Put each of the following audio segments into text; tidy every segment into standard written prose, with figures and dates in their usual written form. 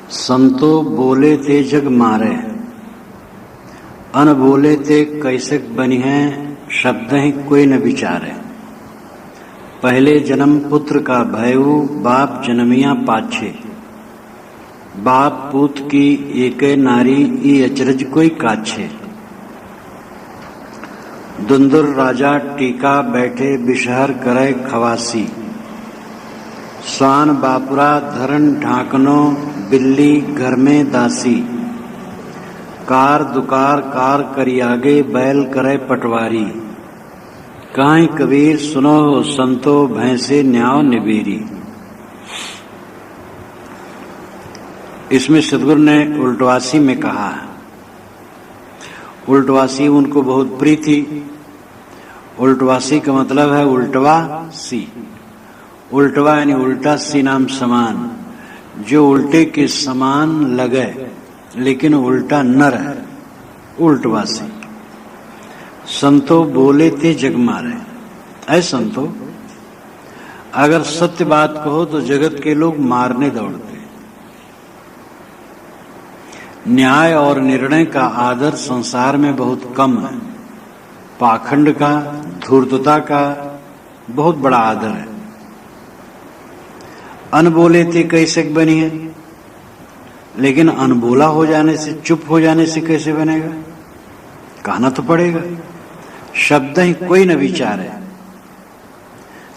संतो बोले ते जग मारे, अन बोले ते कैसे बनी है, शब्द ही कोई न विचारे। पहले जन्म पुत्र का भयऊ, बाप जनमिया पाछे। बाप पूत की एके नारी, ई अचरज कोई काछे। दुंदुर राजा टीका बैठे, बिशहर करे खवासी। स्वान बापुरा धरन ढाकनो, बिल्ली घर में दासी। कार दुकार कार करी आगे, बैल करे पटवारी। काहीं कबीर सुनो संतो, भैंसे न्याव निबेरी। इसमें सदगुरु ने उल्टवासी में कहा, उल्टवासी उनको बहुत प्रिय थी। उल्टवासी का मतलब है उल्टवा सी। उल्टवा यानी उल्टा, सी नाम समान, जो उल्टे के समान लगे लेकिन उल्टा न रहे, उल्टवासी। संतो बोले ते जग मारे। ऐ संतो, अगर सत्य बात कहो तो जगत के लोग मारने दौड़ते। न्याय और निर्णय का आदर संसार में बहुत कम है। पाखंड का, धूर्तता का बहुत बड़ा आदर है। अनबोले थे कैसे बनी है, लेकिन अनबोला हो जाने से, चुप हो जाने से कैसे बनेगा? कहना तो पड़ेगा। शब्द ही कोई न विचार है,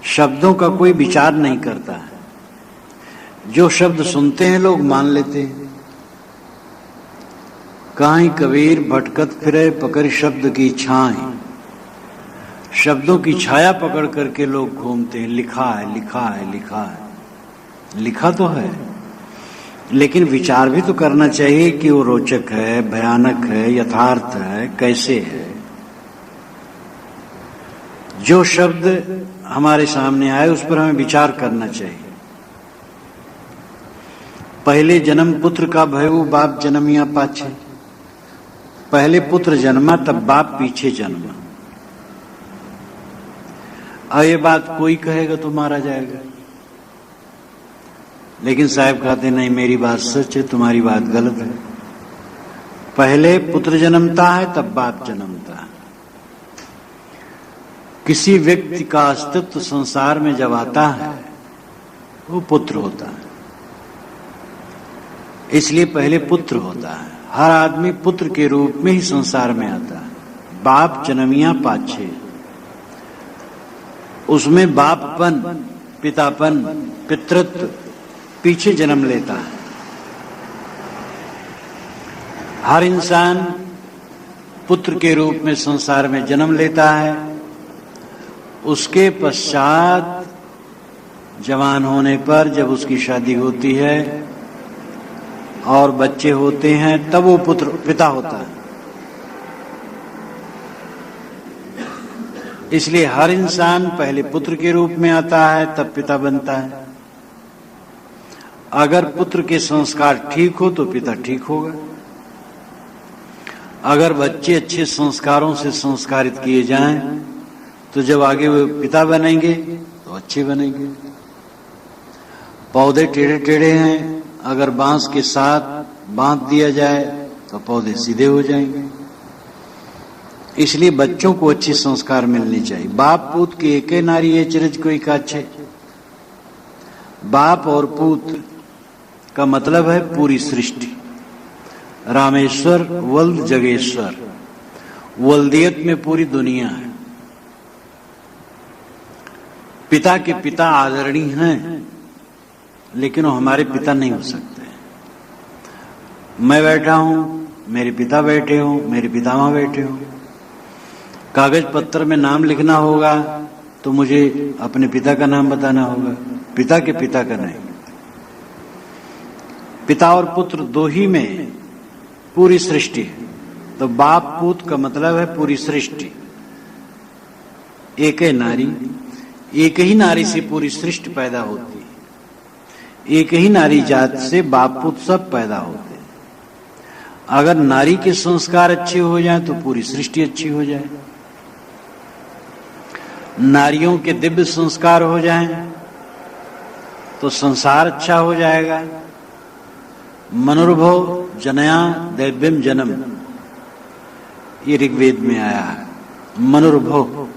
शब्दों का कोई विचार नहीं करता है। जो शब्द सुनते हैं लोग मान लेते हैं। काहीं कबीर भटकत फिरे, पकड़ शब्द की छाए। शब्दों की छाया पकड़ करके लोग घूमते हैं। लिखा है, लिखा है, लिखा है। लिखा तो है, लेकिन विचार भी तो करना चाहिए कि वो रोचक है, भयानक है, यथार्थ है, कैसे है। जो शब्द हमारे सामने आए उस पर हमें विचार करना चाहिए। पहले जन्म पुत्र का भयऊ, बाप जनमिया पाछे। पहले पुत्र जन्मा तब बाप पीछे जन्मा। अब ये बात कोई कहेगा तो मारा जाएगा, लेकिन साहब कहते नहीं, मेरी बात सच है, तुम्हारी बात गलत है। पहले पुत्र जन्मता है तब बाप जन्मता है। किसी व्यक्ति का अस्तित्व संसार में जब आता है वो पुत्र होता है, इसलिए पहले पुत्र होता है। हर आदमी पुत्र के रूप में ही संसार में आता है। बाप जनमिया पाछे, उसमें बापपन, पितापन, पितृत्व पीछे जन्म लेता है। हर इंसान पुत्र के रूप में संसार में जन्म लेता है। उसके पश्चात जवान होने पर जब उसकी शादी होती है और बच्चे होते हैं, तब वो पुत्र पिता होता है। इसलिए हर इंसान पहले पुत्र के रूप में आता है, तब पिता बनता है। अगर पुत्र के संस्कार ठीक हो तो पिता ठीक होगा। अगर बच्चे अच्छे संस्कारों से संस्कारित किए जाएं तो जब आगे वो पिता बनेंगे तो अच्छे बनेंगे। पौधे टेढ़े टेढ़े हैं, अगर बांस के साथ बांध दिया जाए तो पौधे सीधे हो जाएंगे। इसलिए बच्चों को अच्छे संस्कार मिलने चाहिए। बाप पूत के एके नारी, ये चरज कोई काछे। बाप और पुत्र का मतलब है पूरी सृष्टि। रामेश्वर वल्द जगेश्वर, वल्दियत में पूरी दुनिया है। पिता के पिता आदरणीय हैं, लेकिन वो हमारे पिता नहीं हो सकते। मैं बैठा हूं, मेरे पिता बैठे हो, मेरे पितामह बैठे हो। कागज पत्र में नाम लिखना होगा तो मुझे अपने पिता का नाम बताना होगा, पिता के पिता का नहीं। पिता और पुत्र दो ही में पूरी सृष्टि है। तो बाप पूत का मतलब है पूरी सृष्टि। एक ही नारी, एक ही नारी से पूरी सृष्टि पैदा होती है। एक ही नारी जात से बाप पुत सब पैदा होते हैं। अगर नारी के संस्कार अच्छे हो जाएं तो पूरी सृष्टि अच्छी हो जाए। नारियों के दिव्य संस्कार हो जाएं तो संसार अच्छा हो जाएगा। मनुर्भव जनया दैव्यम जन्म, ये ऋग्वेद में आया है। मनुर्भव,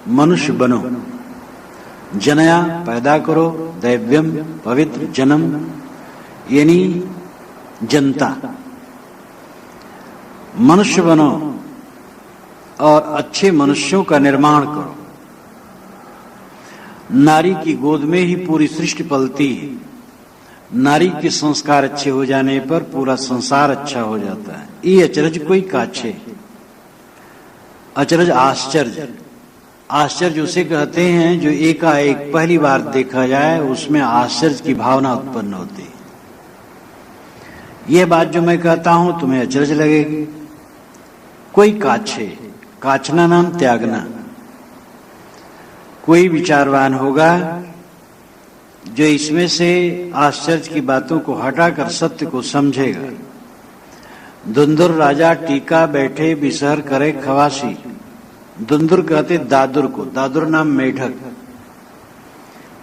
मनुष्य बनो, जनया पैदा करो, दैव्यम पवित्र, जन्म यानी जनता, मनुष्य बनो और अच्छे मनुष्यों का निर्माण करो। नारी की गोद में ही पूरी सृष्टि पलती है। नारी के संस्कार अच्छे हो जाने पर पूरा संसार अच्छा हो जाता है। ये अचरज कोई काछे, अचरज आश्चर्य। आश्चर्य उसे कहते हैं जो एकाएक पहली बार देखा जाए, उसमें आश्चर्य की भावना उत्पन्न होती है। यह बात जो मैं कहता हूं तुम्हें अचरज लगेगी। कोई काछे, काछना नाम त्यागना। कोई विचारवान होगा जो इसमें से आश्चर्य की बातों को हटाकर सत्य को समझेगा। दुंदुर राजा टीका बैठे बिसहर करे खवासी। दुंदुर कहते दादुर को, दादुर नाम मेढक।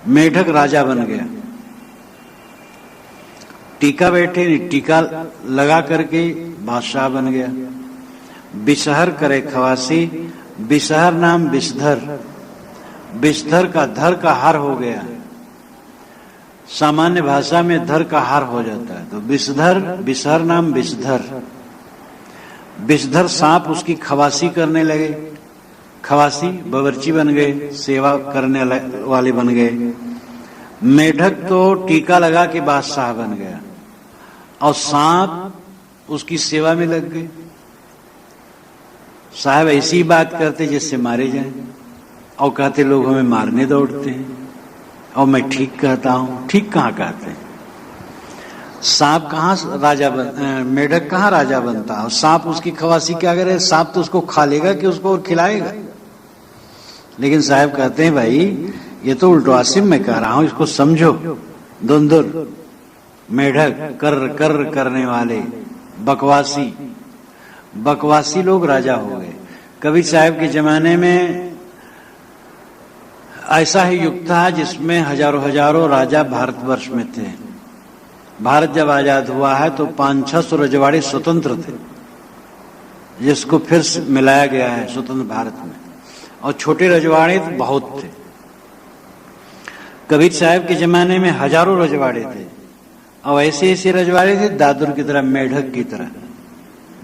मेढक राजा बन गया। टीका बैठे, टीका लगा करके बादशाह बन गया। बिसहर करे खवासी, बिसहर नाम विषधर। विषधर का धर का हर हो गया। सामान्य भाषा में धर का हार हो जाता है, तो विषधर, विषहर नाम विषधर। विषधर सांप उसकी खवासी करने लगे। खवासी बावर्ची बन गए, सेवा करने वाले बन गए। मेढक तो टीका लगा के बादशाह बन गया और सांप उसकी सेवा में लग गए। साहब ऐसी बात करते जिससे मारे जाएं, और कहते लोग हमें मारने दौड़ते हैं। और मैं ठीक कहता हूं। ठीक कहाँ कहते हैं? सांप कहाँ राजा मेढक कहाँ राजा बनता है? और सांप उसकी खवासी क्या करे? सांप तो उसको खा लेगा कि उसको और खिलाएगा? लेकिन साहब कहते हैं भाई ये तो उल्टवासिम में कह रहा हूं, इसको समझो। दुंदुर, मेढक, कर कर करने वाले, बकवासी। बकवासी लोग राजा हो गए। कबीर साहब के जमाने में ऐसा ही युग था जिसमें हजारों हजारों राजा भारतवर्ष में थे। भारत जब आजाद हुआ है तो 500-600 रजवाड़े स्वतंत्र थे, जिसको फिर मिलाया गया है स्वतंत्र भारत में। और छोटे रजवाड़े तो बहुत थे। कबीर साहब के जमाने में हजारों रजवाड़े थे, और ऐसे ऐसे रजवाड़े थे दादुर की तरह, मेढक की तरह,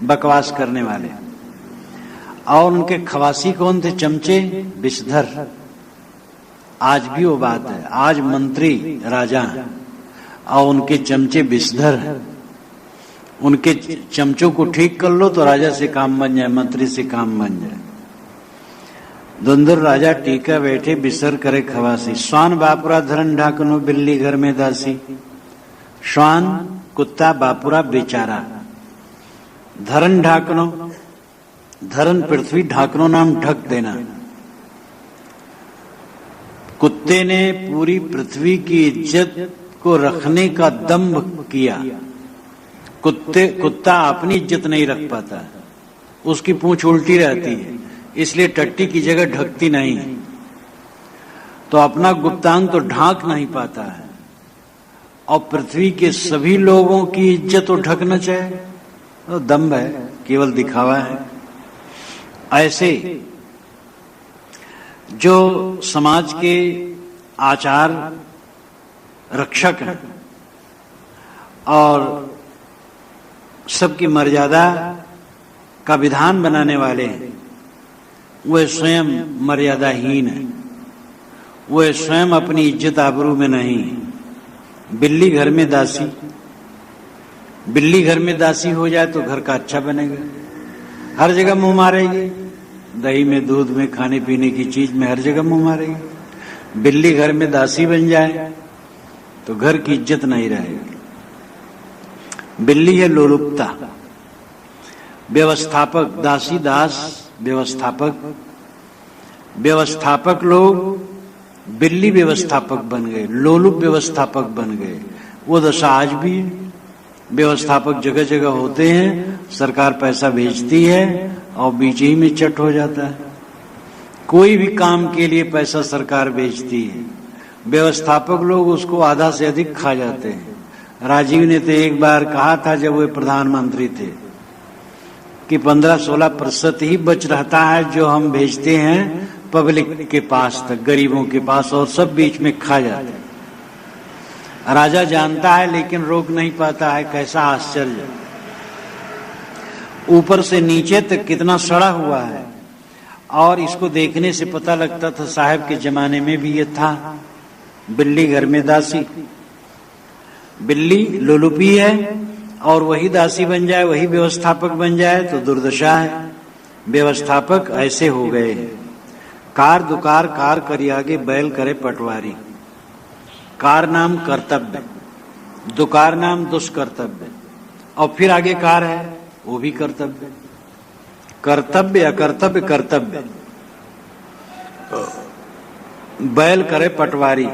बकवास करने वाले। और उनके खवासी कौन थे? चमचे, विषधर। आज भी वो बात है। आज मंत्री राजा हैं और उनके चमचे विषधर हैं। उनके चमचों को ठीक कर लो तो राजा से काम बन जाए, मंत्री से काम बन जाए। दुंदुर राजा टीका बैठे बिसर करे खवासी। श्वान बापुरा धरन ढाकनो, बिल्ली घर में दासी। श्वान कुत्ता, बापुरा बेचारा। धरन ढाकनो, धरन पृथ्वी, ढाकनो नाम ढक देना। कुत्ते ने पूरी पृथ्वी की इज्जत को रखने का दंभ किया। कुत्ता अपनी इज्जत नहीं रख पाता, उसकी पूंछ उल्टी रहती है, इसलिए टट्टी की जगह ढकती नहीं, तो अपना गुप्तांग तो ढांक नहीं पाता है। और पृथ्वी के सभी लोगों की इज्जत तो ढकना चाहे, तो दंभ है, केवल दिखावा है। ऐसे जो समाज के आचार रक्षक हैं और सबकी मर्यादा का विधान बनाने वाले हैं, वे स्वयं मर्यादाहीन हैं। वे स्वयं अपनी इज्जत आबरू में नहीं। बिल्ली घर में दासी, बिल्ली घर में दासी हो जाए तो घर का अच्छा बनेगा। हर जगह मुंह मारेगी, दही में, दूध में, खाने पीने की चीज में, हर जगह मुंह मारेगी। बिल्ली घर में दासी बन जाए तो घर की इज्जत नहीं रहेगी। बिल्ली है लोलुपता। व्यवस्थापक, दासी दास, व्यवस्थापक। व्यवस्थापक लोग बिल्ली व्यवस्थापक बन गए, लोलुप व्यवस्थापक बन गए। वो दशा आज भी है। व्यवस्थापक जगह जगह होते हैं, सरकार पैसा भेजती है और बीच ही में चट हो जाता है। कोई भी काम के लिए पैसा सरकार भेजती है, व्यवस्थापक लोग उसको आधा से अधिक खा जाते हैं। राजीव ने तो एक बार कहा था जब वे प्रधानमंत्री थे कि 15-16% ही बच रहता है जो हम भेजते हैं पब्लिक के पास तक, गरीबों के पास, और सब बीच में खा जाते हैं। राजा जानता है लेकिन रोक नहीं पाता है। कैसा आश्चर्य! ऊपर से नीचे तक कितना सड़ा हुआ है। और इसको देखने से पता लगता था साहब के जमाने में भी ये था। बिल्ली घर में दासी, बिल्ली लोलुपी है और वही दासी बन जाए, वही व्यवस्थापक बन जाए तो दुर्दशा है। व्यवस्थापक ऐसे हो गए। कार दुकार कार करी आगे, बैल करे पटवारी। कार नाम कर्तव्य, दुकार नाम दुष्कर्तव्य, और फिर आगे कार है वो भी कर्तव्य। कर्तव्य अकर्तव्य कर्तव्य। बैल करे पटवारी,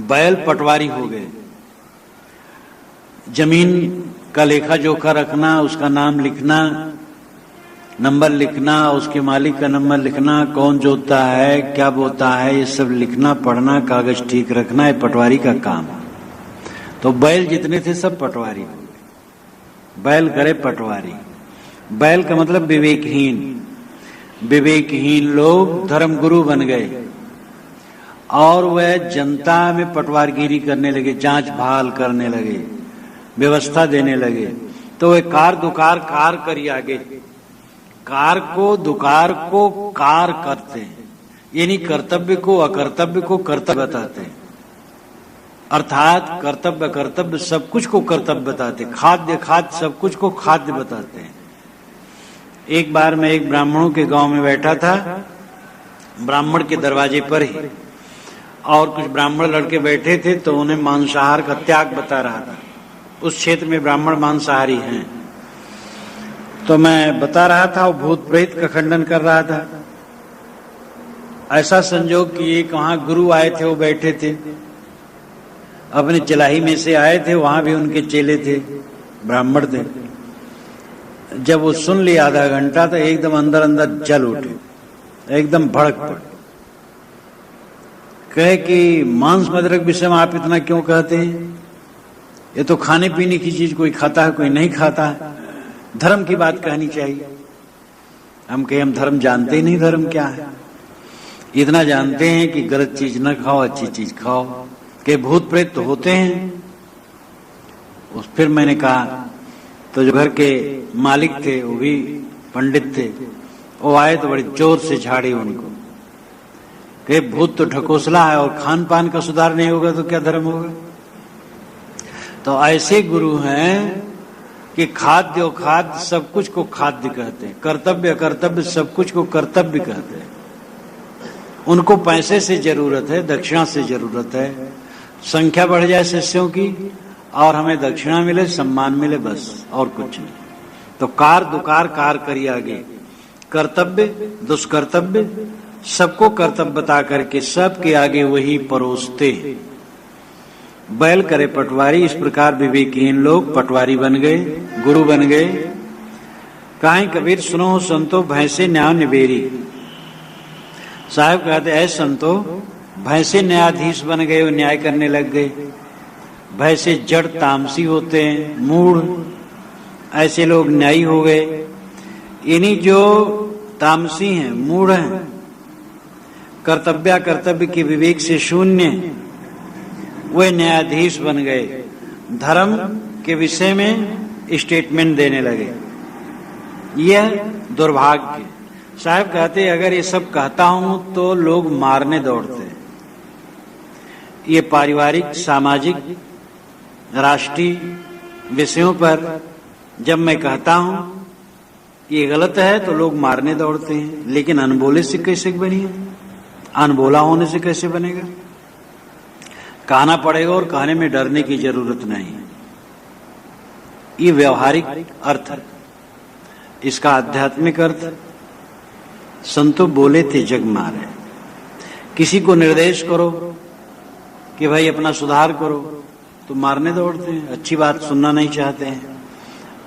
बैल पटवारी हो गए। जमीन का लेखा जोखा रखना, उसका नाम लिखना, नंबर लिखना, उसके मालिक का नंबर लिखना, कौन जोतता है, क्या बोता है, ये सब लिखना, पढ़ना, कागज ठीक रखना, ये पटवारी का काम है। तो बैल जितने थे सब पटवारी। बैल करे पटवारी। बैल का मतलब विवेकहीन। विवेकहीन लोग धर्मगुरु बन गए और वह जनता में पटवारगिरी करने लगे, जांच भाल करने लगे, व्यवस्था देने लगे। तो वे कार दुकार कार करी आगे, कार को दुकार को कार करते हैं, यानी कर्तव्य को अकर्तव्य को कर्तव्य बताते हैं। अर्थात कर्तव्य कर्तव्य सब कुछ को कर्तव्य बताते, खाद्य खाद्य सब कुछ को खाद्य बताते हैं। एक बार मैं एक ब्राह्मणों के गांव में बैठा था, ब्राह्मण के दरवाजे पर ही, और कुछ ब्राह्मण लड़के बैठे थे तो उन्हें मांसाहार का त्याग बता रहा था। उस क्षेत्र में ब्राह्मण मांसाहारी हैं, तो मैं बता रहा था, वो भूत प्रेत का खंडन कर रहा था। ऐसा संजोग कि एक वहां गुरु आए थे, वो बैठे थे, अपने चिलाही में से आए थे, वहां भी उनके चेले थे, ब्राह्मण थे। जब वो सुन लिया आधा घंटा तो एकदम अंदर अंदर जल उठे, एकदम भड़क पड़े। कहे कि मांस मदिरक विषय में आप इतना क्यों कहते हैं? ये तो खाने पीने की चीज, कोई खाता है कोई नहीं खाता है। धर्म की बात कहनी चाहिए। हम कहे हम धर्म जानते ही नहीं, धर्म क्या है। इतना जानते हैं कि गलत चीज न खाओ, अच्छी चीज खाओ। के भूत प्रेत तो होते हैं। फिर मैंने कहा, तो जो घर के मालिक थे वो भी पंडित थे, वो आए तो बड़ी जोर से झाड़ी उनको, कि भूत तो ढकोसला है और खान पान का सुधार नहीं होगा तो क्या धर्म होगा। तो ऐसे गुरु हैं कि खाद्य और खाद्य सब कुछ को खाद्य कहते हैं, कर्तव्य अकर्तव्य सब कुछ को कर्तव्य कहते हैं। उनको पैसे से जरूरत है, दक्षिणा से जरूरत है, संख्या बढ़ जाए शिष्यों की और हमें दक्षिणा मिले, सम्मान मिले, बस और कुछ नहीं। तो कार दुकार कार करी आगे, कर्तव्य दुष्कर्तव्य सबको कर्तव्य बता करके सबके आगे वही परोसते हैं। बैल करे पटवारी। इस प्रकार विवेकहीन लोग पटवारी बन गए, गुरु बन गए। काहे कबीर सुनो संतो भैंसे न्याय निबेरी। साहब कहते ऐ संतो, भैंसे न्यायाधीश बन गए, वो न्याय करने लग गए। भैंसे जड़ तामसी होते हैं, मूढ़, ऐसे लोग न्यायी हो गए। इन्हीं जो तामसी हैं, मूढ़ हैं, कर्तव्य कर्तव्य के विवेक से शून्य, वे न्यायाधीश बन गए। धर्म के विषय में स्टेटमेंट देने लगे। यह दुर्भाग्य। साहब कहते अगर ये सब कहता हूं तो लोग मारने दौड़ते हैं। ये पारिवारिक, सामाजिक, राष्ट्रीय विषयों पर जब मैं कहता हूं ये गलत है तो लोग मारने दौड़ते हैं। लेकिन अनबोले से कैसे बनिए? अनबोला होने से कैसे बनेगा? कहना पड़ेगा और कहने में डरने की जरूरत नहीं। ये व्यवहारिक अर्थ है। इसका आध्यात्मिक अर्थ, संतो बोले थे जग मारे। किसी को निर्देश करो कि भाई अपना सुधार करो तो मारने दौड़ते हैं, अच्छी बात सुनना नहीं चाहते हैं।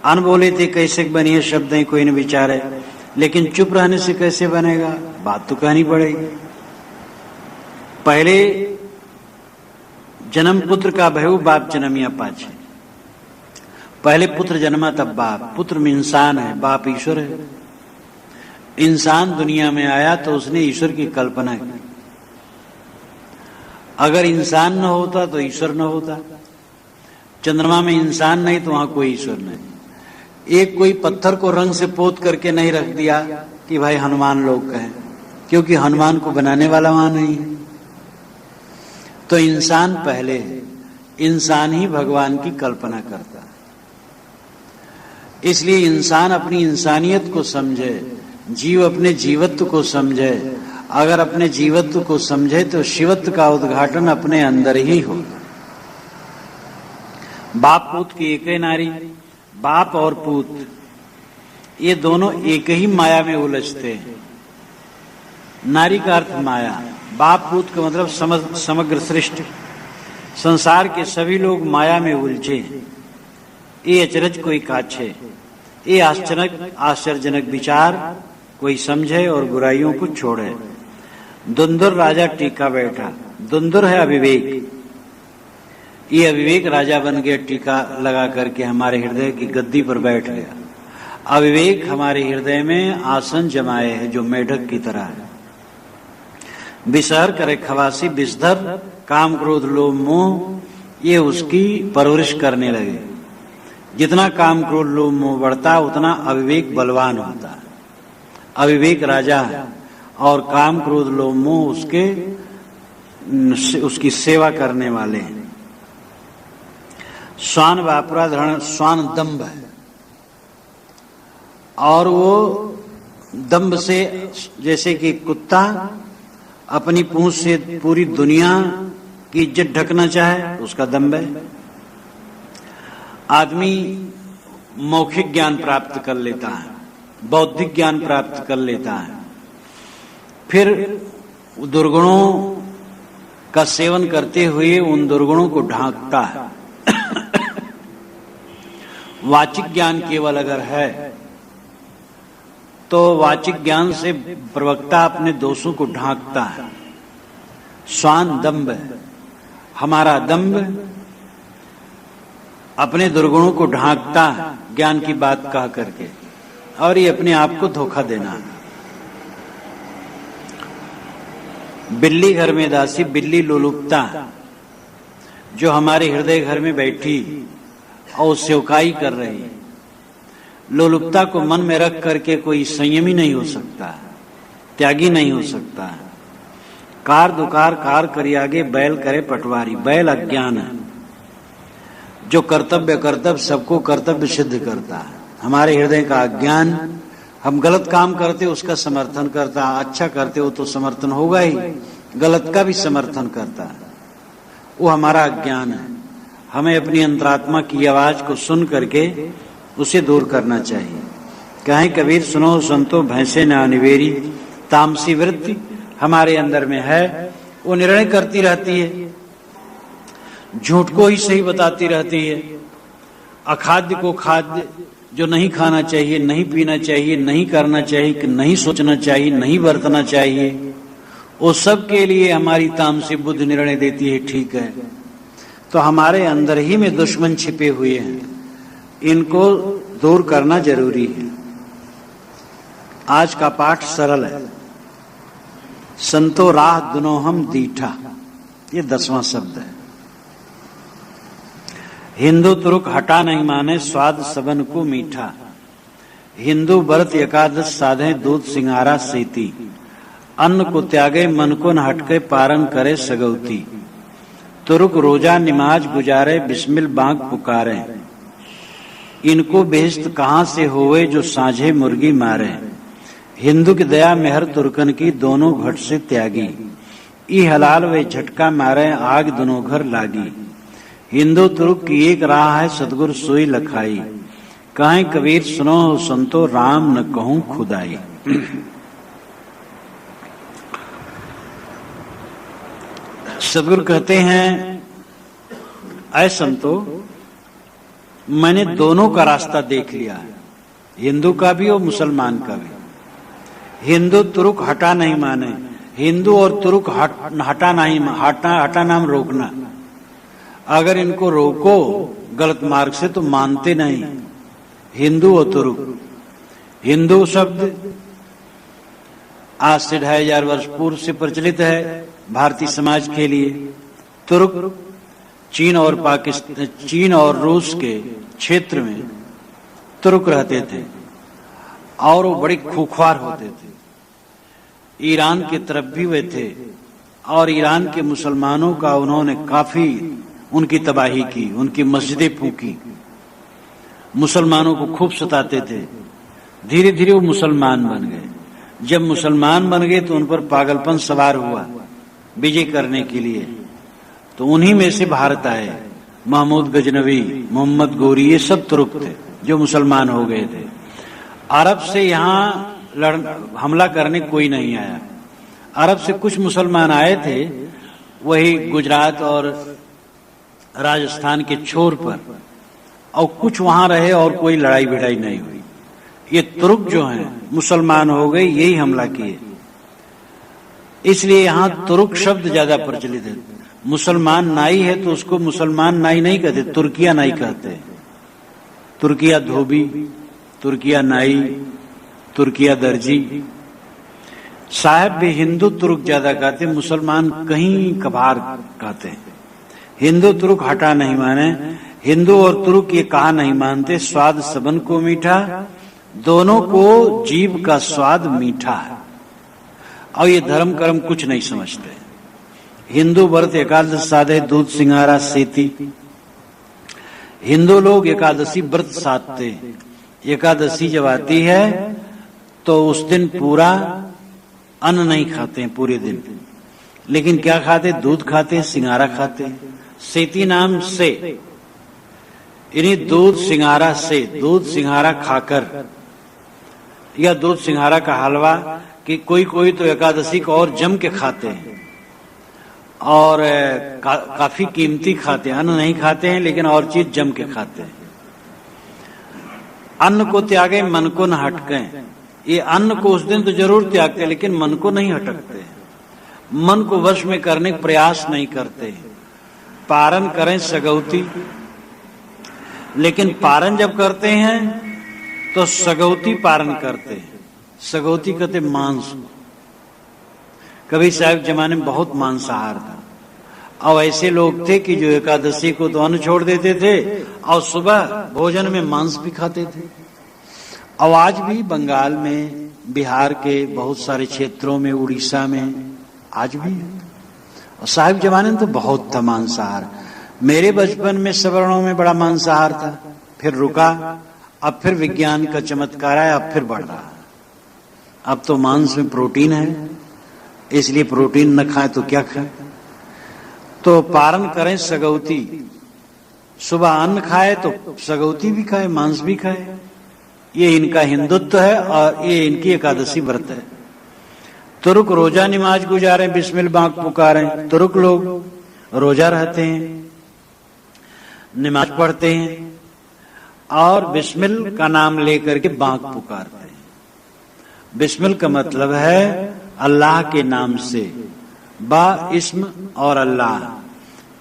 अनबोले थे कैसे बनिए शब्द है, कोई न विचारे। लेकिन चुप रहने से कैसे बनेगा? बात तो कहनी पड़ेगी। पहले जन्म पुत्र का भयु बाप जन्मिया पाछे। पहले पुत्र जन्मा तब बाप। पुत्र में इंसान है, बाप ईश्वर है। इंसान दुनिया में आया तो उसने ईश्वर की कल्पना की। अगर इंसान न होता तो ईश्वर न होता। चंद्रमा में इंसान नहीं तो वहां कोई ईश्वर नहीं। एक कोई पत्थर को रंग से पोत करके नहीं रख दिया कि भाई हनुमान लोग कहें, क्योंकि हनुमान को बनाने वाला वहां नहीं है। तो इंसान पहले है, इंसान ही भगवान की कल्पना करता है। इसलिए इंसान अपनी इंसानियत को समझे, जीव अपने जीवत्व को समझे। अगर अपने जीवत्व को समझे तो शिवत्व का उद्घाटन अपने अंदर ही हो। बाप पूत की एक ही नारी, बाप और पूत ये दोनों एक ही माया में उलझते हैं। नारी का अर्थ माया, बाप पूत का मतलब समग्र सृष्टि, संसार के सभी लोग माया में उलझे। ये अचरज कोई काछे, ये आश्चर्यजनक विचार कोई समझे और बुराइयों को छोड़े। दुंदुर राजा टीका बैठा। दुंदुर है अविवेक। ये अविवेक राजा बन गया, टीका लगा करके हमारे हृदय की गद्दी पर बैठ गया। अविवेक हमारे हृदय में आसन जमाए है जो मेढक की तरह है। विसहर करे खवासी विषधर, काम क्रोध लोभ मोह ये उसकी परवरिश करने लगे। जितना काम क्रोध लोभ मोह बढ़ता उतना अविवेक बलवान होता है। अविवेक राजा है और काम क्रोध लोभ मोह उसकी सेवा करने वाले हैं। स्वान वापुरा धरण, स्वान दंभ है और वो दंभ से, जैसे कि कुत्ता अपनी पूंछ से पूरी दुनिया की इज्जत ढकना चाहे, उसका दंभ है। आदमी मौखिक ज्ञान प्राप्त कर लेता है, बौद्धिक ज्ञान प्राप्त कर लेता है, फिर दुर्गुणों का सेवन करते हुए उन दुर्गुणों को ढांकता है। वाचिक ज्ञान केवल अगर है तो वाचिक ज्ञान से प्रवक्ता अपने दोषों को ढांकता है। स्वान दंभ है, हमारा दंभ अपने दुर्गुणों को ढांकता है ज्ञान की बात कह करके, और ये अपने आप को धोखा देना है। बिल्ली घर में दासी, बिल्ली लोलुपता जो हमारे हृदय घर में बैठी और सेवकाई कर रही है। लोलुपता को मन में रख करके कोई संयमी नहीं हो सकता, त्यागी नहीं हो सकता। कार दुकार कार करी आगे, बैल करे पटवारी। बैल अज्ञान है जो कर्तव्य सबको कर्तव्य सिद्ध करता है। हमारे हृदय का अज्ञान, हम गलत काम करते उसका समर्थन करता, अच्छा करते हो तो समर्थन होगा ही, गलत का भी समर्थन करता है। वो हमारा अज्ञान है। हमें अपनी अंतरात्मा की आवाज को सुन करके उसे दूर करना चाहिए। कहें कबीर सुनो संतो भैंसे न अनिवेरी, तामसी वृत्ति हमारे अंदर में है, वो निर्णय करती रहती है, झूठ को ही सही बताती रहती है, अखाद्य को खाद्य, जो नहीं खाना चाहिए, नहीं पीना चाहिए, नहीं करना चाहिए, नहीं सोचना चाहिए, नहीं बरतना चाहिए, वो सब के लिए हमारी तामसी बुद्धि निर्णय देती है। ठीक है, तो हमारे अंदर ही में दुश्मन छिपे हुए हैं, इनको दूर करना जरूरी है। आज का पाठ सरल है। संतो राह दुनो हम दीठा, ये 10वां शब्द है। हिंदू तुरुक हटा नहीं माने, स्वाद सबन को मीठा। हिंदू व्रत एकादश साधे, दूध सिंगारा सेती। अन्न को त्यागे, मन को न हटके, पारन करे सगौती। तुरुक रोजा निमाज गुजारे, बिस्मिल बांग पुकारे। इनको बेहस्त कहां से होवे, जो साझे मुर्गी मारे। हिंदू की दया मेहर तुर्कन की, दोनों घट से त्यागी। ई हलाल वे झटका मारे, आग दोनों घर लागी। हिंदू तुर्क की एक राह है, सतगुरु सोई लखाई। कहें कबीर सुनो संतो, राम न कहूं खुदाई। सतगुरु कहते हैं, ऐ संतो, मैंने दोनों का रास्ता देख लिया है, हिंदू का भी और मुसलमान का भी। हिंदू तुरुक हटा नहीं माने, हिंदू और तुरुक हटा नाम रोकना। अगर इनको रोको गलत मार्ग से तो मानते नहीं। हिंदू और तुर्क, हिंदू शब्द आज से 2500 वर्ष पूर्व से प्रचलित है भारतीय समाज के लिए। तुर्क चीन और रूस के क्षेत्र में तुर्क रहते थे और वो बड़े खूंखार होते थे। ईरान की तरफ भी वे थे और ईरान के मुसलमानों का उन्होंने काफी उनकी तबाही की, उनकी मस्जिदें फूंकी, मुसलमानों को खूब सताते थे। धीरे धीरे वो मुसलमान बन गए। जब मुसलमान बन गए तो उन पर पागलपन सवार हुआ विजय करने के लिए, तो उन्हीं में से भारत आए। महमूद गजनवी, मोहम्मद गोरी, ये सब तुर्क थे जो मुसलमान हो गए थे। अरब से यहाँ हमला करने कोई नहीं आया। अरब से कुछ मुसलमान आए थे, वही गुजरात और राजस्थान के छोर पर, और कुछ वहां रहे और कोई लड़ाई भिड़ाई नहीं हुई। ये तुर्क जो हैं मुसलमान हो गए, यही हमला किए। इसलिए यहाँ तुर्क शब्द ज्यादा प्रचलित है। मुसलमान नाई है तो उसको मुसलमान नाई नहीं कहते, तुर्किया नाई कहते। तुर्किया धोबी, तुर्किया नाई, तुर्किया दर्जी। साहब भी हिंदू तुर्क ज्यादा कहते, मुसलमान कहीं कभार कहते हैं। हिंदू तुर्क हटा नहीं माने। हिंदू और तुर्क ये कहा नहीं मानते, स्वाद सबन को मीठा, दोनों को जीव का स्वाद मीठा है। और ये धर्म कर्म कुछ नहीं समझते। हिंदू व्रत एकादश साधे, दूध सिंगारा सेती। हिंदू लोग एकादशी व्रत साधते। एकादशी जब आती है तो उस दिन पूरा अन्न नहीं खाते हैं पूरे दिन, लेकिन क्या खाते? दूध खाते, सिंगारा खाते। सेती नाम से, इन्हीं दूध सिंगारा से, दूध सिंगारा खाकर या दूध सिंगारा का हलवा, कि कोई तो एकादशी को और जम के खाते हैं और काफी कीमती खाते हैं। अन्न नहीं खाते हैं लेकिन और चीज जम के खाते हैं। अन्न को त्यागे मन को न हटके। ये अन्न को उस दिन तो जरूर त्यागते हैं लेकिन मन को नहीं हटकते, मन को वश में करने का प्रयास नहीं करते। पारण करें सगौती, लेकिन पारण जब करते हैं तो सगौती पारण करते हैं। सगौती कहते मांस। कबीर साहब जमाने में बहुत मांसाहार था, और ऐसे लोग थे कि जो एकादशी को तो अन्न छोड़ देते थे और सुबह भोजन में मांस भी खाते थे। और आज भी बंगाल में, बिहार के बहुत सारे क्षेत्रों में, उड़ीसा में आज भी है। और साहब जमाने में तो बहुत था मांसाहार। मेरे बचपन में सवर्णों में बड़ा मांसाहार था, फिर रुका, अब फिर विज्ञान का चमत्कार है, अब फिर बढ़ रहा। अब तो मांस में प्रोटीन है, इसलिए प्रोटीन न खाए तो क्या खाए। तो पारण करें सगौती, सुबह अन्न खाए तो सगौती भी खाए, मांस भी खाए। ये इनका हिंदुत्व है और ये इनकी एकादशी व्रत है। तुर्क रोजा नमाज गुजारें, बिस्मिल बांक पुकारें। तुर्क लोग रोजा रहते हैं, नमाज पढ़ते हैं और बिस्मिल का नाम लेकर के बांक पुकारते हैं। बिस्मिल का मतलब है अल्लाह के नाम से। बा इस्म और अल्लाह,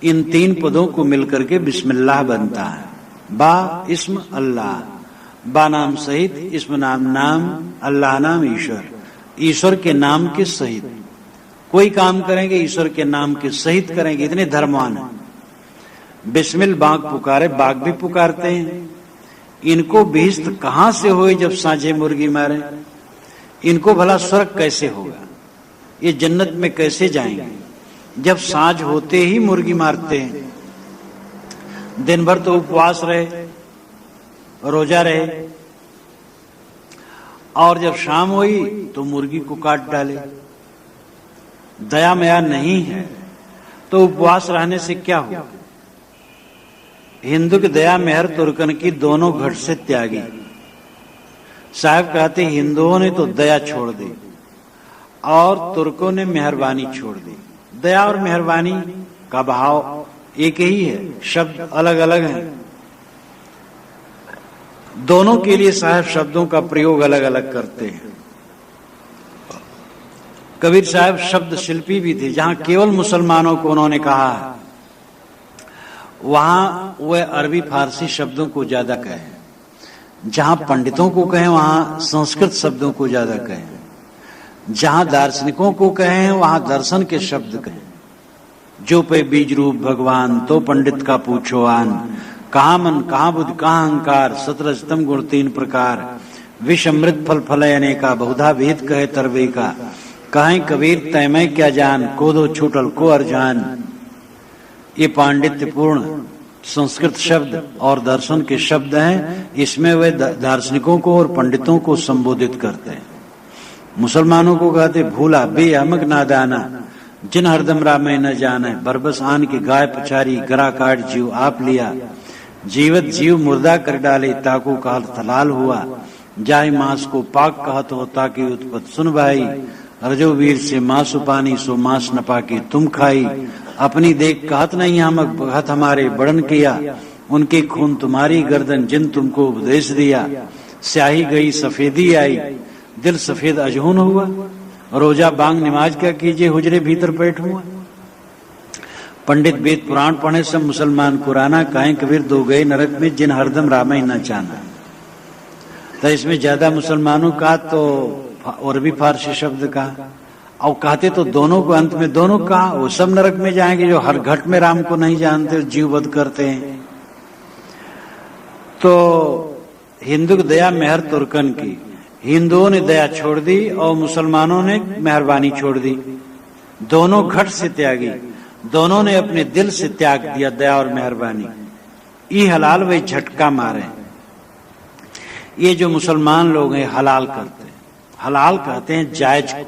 इन तीन पदों को मिलकर के बिस्मिल्लाह बनता है। बा इस्म अल्लाह, बा नाम सहित, इस्म नाम, अल्लाह नाम ईश्वर, ईश्वर के नाम के सहित। कोई काम करेंगे ईश्वर के नाम के सहित करेंगे, इतने धर्मवान हैं। बिस्मिल बांक पुकारे, बाघ भी पुकारते हैं। इनको बेइज्जत कहां से हुए जब सांझे मुर्गी मारे? इनको भला स्वर्ग कैसे होगा? ये जन्नत में कैसे जाएंगे जब सांझ होते ही मुर्गी मारते हैं? दिन भर तो उपवास रहे, रोजा रहे, और जब शाम हुई तो मुर्गी को काट डाले। दया मया नहीं है तो उपवास रहने से क्या हुआ? हिंदू की दया मेहर तुर्कन की दोनों घट से त्यागी। साहब कहते हिंदुओं ने तो दया छोड़ दी और तुर्कों ने मेहरबानी छोड़ दी। दया और मेहरबानी का भाव एक ही है, शब्द अलग अलग हैं। दोनों के लिए साहब शब्दों का प्रयोग अलग अलग करते हैं। कबीर साहब शब्द शिल्पी भी थे। जहां केवल मुसलमानों को उन्होंने कहा, वहां वह अरबी फारसी शब्दों को ज्यादा कहें, जहां पंडितों को कहें वहां संस्कृत शब्दों को ज्यादा कहें, जहां दार्शनिकों को कहें वहां दर्शन के शब्द कहें। जो पे बीज रूप भगवान तो पंडित का पूछो आन, कहाँ मन कहाँ बुद्धि कहाँ अहंकार, सतरजतम गुण 3 प्रकार, विष अमृत फल फलय अनेका, बहुधा वेद कहे तरवे का, कहें कबीर तैमय क्या जान, को दो छूटल को अर्जान। ये पांडित्यपूर्ण संस्कृत शब्द और दर्शन के शब्द हैं। इसमें वे दार्शनिकों को और पंडितों को संबोधित करते हैं। मुसलमानों को कहते भूला बे अमक नादाना, जिन हरदम रामे न जाने, बरबस आन की गाय पछारी, गरा काट जीव आप लिया, जीवत जीव मुर्दा कर डाले, ताकू काल थलाल हुआ, जाय मांस को पाक कहत हो ताकि उत्पत सुन भाई, रजोवीर से मांस पानी सो मांस न पाके तुम खाई, अपनी देख कहत नहीं हमक भगत हमारे बड़न किया, उनके खून तुम्हारी गर्दन जिन तुमको उपदेश दिया, स्याही गई सफेदी आई, दिल सफेद अजहून हुआ, रोजा बांग नमाज क्या कीजिए हुजरे भीतर बैठ हुआ। पंडित वेद पुराण पढ़े सब मुसलमान कुराना, काहे कबीर दो गए नरक में जिन हरदम रामाय न चाना। तो इसमें ज्यादा मुसलमानों का तो और भी फारसी शब्द का, और कहते तो दोनों को अंत में दोनों का, वो सब नरक में जाएंगे जो हर घट में राम को नहीं जानते, जीव वध करते हैं। तो हिंदू की दया मेहर तुर्कन की, हिंदुओं ने दया छोड़ दी और मुसलमानों ने मेहरबानी छोड़ दी। दोनों घट से त्यागी, दोनों ने अपने दिल से त्याग दिया दया और मेहरबानी। ये हलाल वे झटका मारे। ये जो मुसलमान लोग हैं हलाल करते हैं, हलाल कहते हैं जायज को,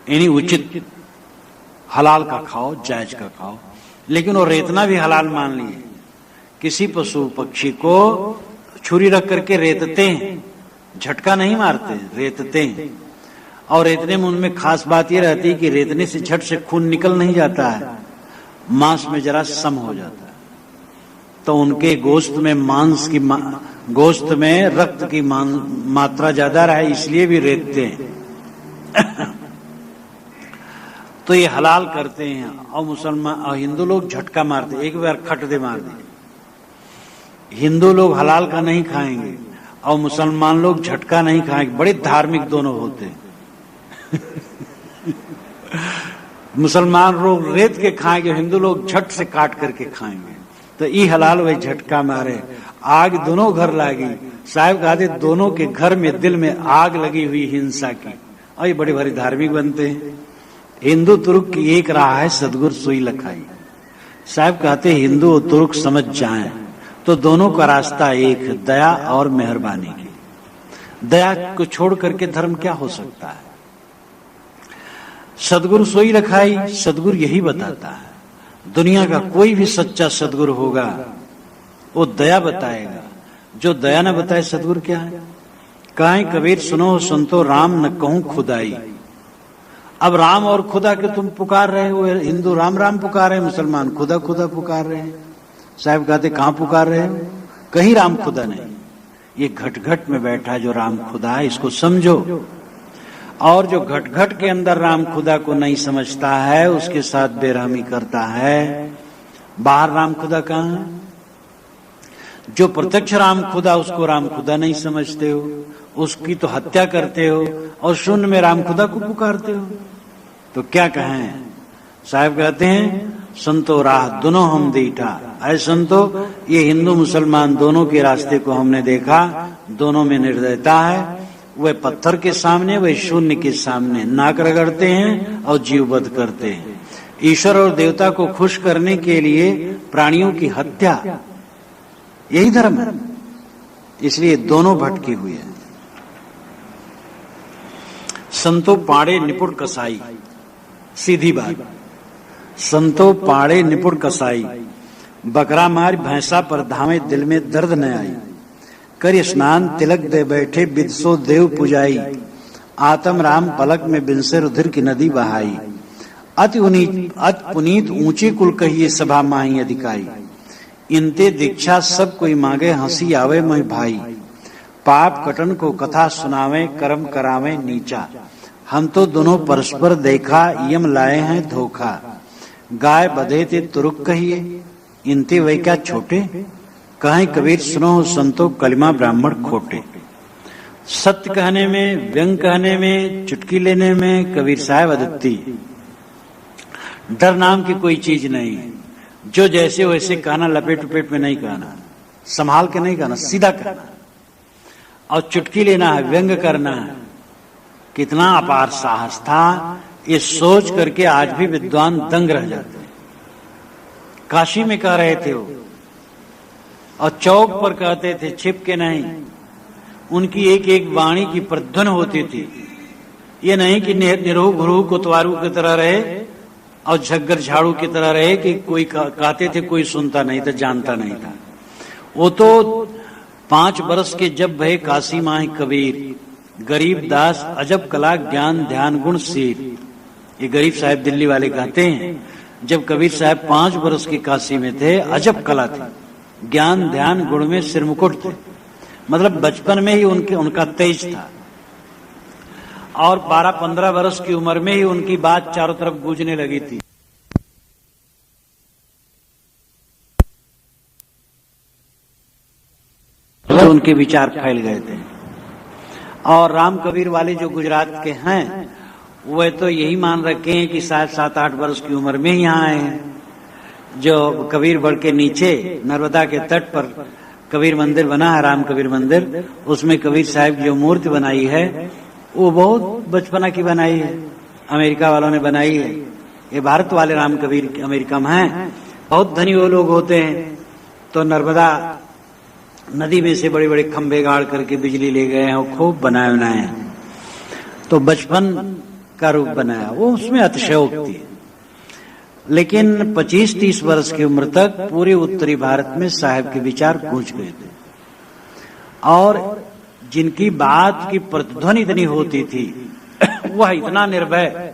यानी उचित, हलाल का खाओ जायज का खाओ। लेकिन वो रेतना भी हलाल मान लिए। किसी पशु पक्षी को छुरी रख करके रेतते हैं, झटका नहीं मारते, रेतते हैं। और रेतने में उनमें खास बात ये रहती है कि रेतने से झट से खून निकल नहीं जाता है, मांस में जरा सम हो जाता है। तो उनके गोश्त में मांस की गोश्त में रक्त की मात्रा ज्यादा रहे, इसलिए भी रेतते हैं। तो ये हलाल करते हैं। और मुसलमान और हिंदू लोग झटका मारते, एक बार खट दे मार दे। हिंदू लोग हलाल का नहीं खाएंगे और मुसलमान लोग झटका नहीं खाएंगे। बड़े धार्मिक दोनों होते हैं। मुसलमान लोग रेत के खाएंगे, हिंदू लोग झट से काट करके खाएंगे। तो ई हलाल वही झटका मारे, आग दोनों घर लागी। साहब कहते दोनों के घर में दिल में आग लगी हुई हिंसा की, और ये बड़े भारी धार्मिक बनते हैं। हिंदू तुर्क की एक राह है सदगुरु सुई लखाई। साहब कहते हिंदू और तुर्क समझ जाएं तो दोनों का रास्ता एक है, दया और मेहरबानी की। दया को छोड़ करके धर्म क्या हो सकता है। सदगुरु सोई रखाई, सदगुरु यही बताता है। दुनिया का कोई भी सच्चा सदगुरु होगा वो दया बताएगा। जो दया न बताए सदगुरु क्या है। काहे कबीर सुनो संतो राम न कहूं खुदाई। अब राम और खुदा के तुम पुकार रहे हो, हिंदू राम राम पुकार रहे हैं, मुसलमान खुदा खुदा पुकार रहे हैं। साहब कहते कहां पुकार रहे हो, कहीं राम खुदा नहीं। ये घट घट में बैठा जो राम खुदा है, इसको समझो। और जो घट घट के अंदर राम खुदा को नहीं समझता है उसके साथ बेरहमी करता है। बाहर राम खुदा कहां है। जो प्रत्यक्ष राम खुदा उसको राम खुदा नहीं समझते हो, उसकी तो हत्या करते हो और शून्य में राम खुदा को पुकारते हो। तो क्या कहें। साहब कहते हैं संतो राह दोनों हम दीठा। अरे संतो ये हिंदू मुसलमान दोनों के रास्ते को हमने देखा, दोनों में निर्दयता है। वे पत्थर के सामने, वे शून्य के सामने नाक रगड़ते हैं और जीववध करते हैं। ईश्वर और देवता को खुश करने के लिए प्राणियों की हत्या, यही धर्म है। इसलिए दोनों भटके हुए हैं। संतो पाड़े निपुण कसाई, सीधी बात। संतो पाड़े निपुण कसाई, बकरा मार भैंसा पर धावे दिल में दर्द न आई। कर स्नान तिलक दे बैठे बिदसो देव पुजाई। आत्म राम पलक में बिनसे रुधिर की नदी बहाई। अति पुनीत ऊंची कुल कहिए सभा माही अधिकाई। इनते दीक्षा सब कोई मांगे हंसी आवे मैं भाई। पाप कटन को कथा सुनावे कर्म करावे नीचा। हम तो दोनों परस्पर देखा यम लाए हैं धोखा। गाय बधे थे तुरुक कहिए, इनते वही क्या छोटे, कहें कबीर सुनो संतो कलिमा ब्राह्मण खोटे। सत्य कहने में, व्यंग कहने में, चुटकी लेने में कबीर साहब अद्वितीय। डर नाम की कोई चीज नहीं है। जो जैसे वैसे कहना, लपेट उपेट में नहीं कहना, संभाल के नहीं कहना, सीधा कहना। और चुटकी लेना है, व्यंग करना है। कितना अपार साहस था, ये सोच करके आज भी विद्वान दंग रह जाते हैं। काशी में कह रहे थे वो, और चौक पर कहते थे, छिप के नहीं। उनकी एक एक वाणी की प्रध्वन होती थी। ये नहीं कि निरोह गुरु कोतवारू की तरह रहे और झग्गर झाड़ू की तरह रहे कि कोई कहते थे कोई सुनता नहीं था, जानता नहीं था। वो तो 5 बरस के जब भय काशी माहि कबीर, गरीब दास अजब कला ज्ञान ध्यान गुण सीर। ये गरीब साहब दिल्ली वाले कहते हैं, जब कबीर साहब 5 बरस की काशी में थे, अजब कला थी, ज्ञान ध्यान गुण में सिरमुकुट थे। मतलब बचपन में ही उनका तेज था। और 12-15 वर्ष की उम्र में ही उनकी बात चारों तरफ गूंजने लगी थी। तो उनके विचार फैल गए थे। और राम कबीर वाले जो गुजरात के हैं, वह तो यही मान रखे हैं कि शायद 7-8 वर्ष की उम्र में ही यहाँ आए हैं। जो कबीर बड़ के नीचे नर्मदा के तट पर कबीर मंदिर बना है, राम कबीर मंदिर, उसमें कबीर साहब की जो मूर्ति बनाई है वो बहुत बचपना की बनाई है, अमेरिका वालों ने बनाई है। ये भारत वाले राम कबीर अमेरिका में हैं। बहुत धनी वो लोग होते हैं, तो नर्मदा नदी में से बड़े बड़े खंभे गाड़ करके बिजली ले गए हैं, वो खूब बनाए हैं। तो बचपन का रूप बनाया, वो उसमें अतिशयोक्ति है। लेकिन 25-30 वर्ष की उम्र तक पूरे उत्तरी भारत में साहब के विचार गूंज गए थे। और जिनकी बात की प्रतिध्वनि इतनी होती थी, वह इतना निर्भय।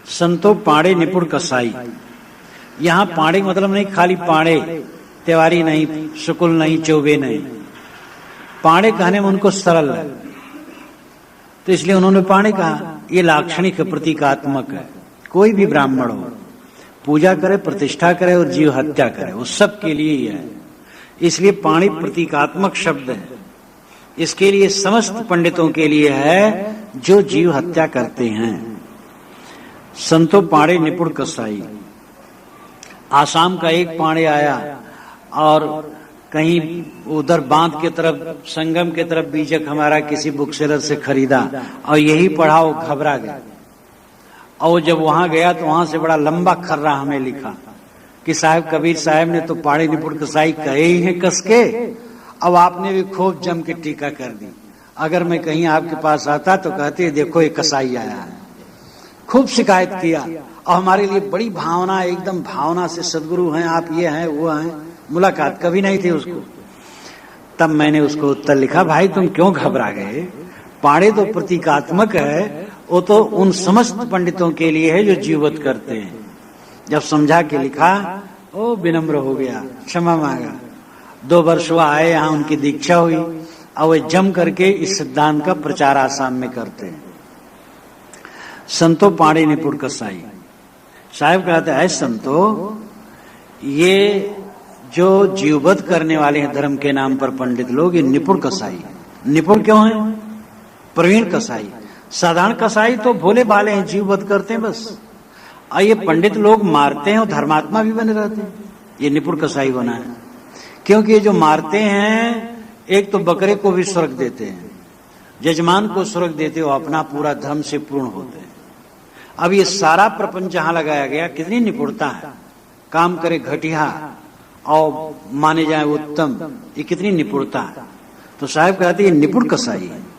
संतो पाड़े निपुण कसाई। यहां पाड़े मतलब नहीं खाली पाड़े, तिवारी नहीं, शुक्ल नहीं, चौबे नहीं। पाड़े कहने में उनको सरल है, तो इसलिए उन्होंने पाड़े कहा। ये लाक्षणिक प्रतीकात्मक है। कोई भी ब्राह्मण हो, पूजा करे, प्रतिष्ठा करे और जीव हत्या करे, वो सब के लिए ही है। इसलिए पाणी प्रतीकात्मक शब्द है। इसके लिए समस्त पंडितों के लिए है जो जीव हत्या करते हैं। संतो पाड़े निपुण कसाई। आसाम का एक पाड़े आया और कहीं उधर बांध के तरफ, संगम के तरफ बीजक हमारा किसी बुक सेलर से खरीदा और यही पढ़ा, वो घबरा गया। और जब वहां गया तो वहां से बड़ा लंबा खर्रा हमें लिखा कि साहब कबीर साहब ने तो पाड़े निपुण कसाई कहे ही है कस के, अब आपने भी खूब जम के टीका कर दी। अगर मैं कहीं आपके पास आता तो कहते देखो ये कसाई आया है। खूब शिकायत किया और हमारे लिए बड़ी भावना, एकदम भावना से सदगुरु हैं आप, ये हैं वो हैं। मुलाकात कभी नहीं थी उसको। तब मैंने उसको उत्तर लिखा, भाई तुम क्यों घबरा गए? पाड़े तो प्रतीकात्मक है, वो तो उन समस्त पंडितों के लिए है जो जीवत करते हैं। जब समझा के लिखा, ओ विनम्र हो गया, क्षमा मांगा। 2 वर्ष वो आए, यहाँ उनकी दीक्षा हुई और वे जम करके इस सिद्धांत का प्रचार आसाम में करते हैं। संतो पाड़े निपुण कसाई। साहब कहते हैं, संतो ये जो जीववध करने वाले हैं धर्म के नाम पर पंडित लोग, ये निपुण कसाई। निपुण क्यों है? प्रवीण कसाई। साधारण कसाई तो भोले भाले हैं, जीववध करते हैं बस। और ये पंडित लोग मारते हैं और धर्मात्मा भी बने रहते हैं। ये निपुण कसाई बना है। क्योंकि ये जो मारते हैं, एक तो बकरे को भी स्वर्ग देते हैं, जजमान को स्वर्ग देते हो, अपना पूरा धर्म से पूर्ण होते हैं। अब ये सारा प्रपंच जहां लगाया गया, कितनी निपुणता है। काम करे घटिया और माने जाए उत्तम, ये कितनी निपुणता है। तो साहब कहते हैं निपुण कसाई है।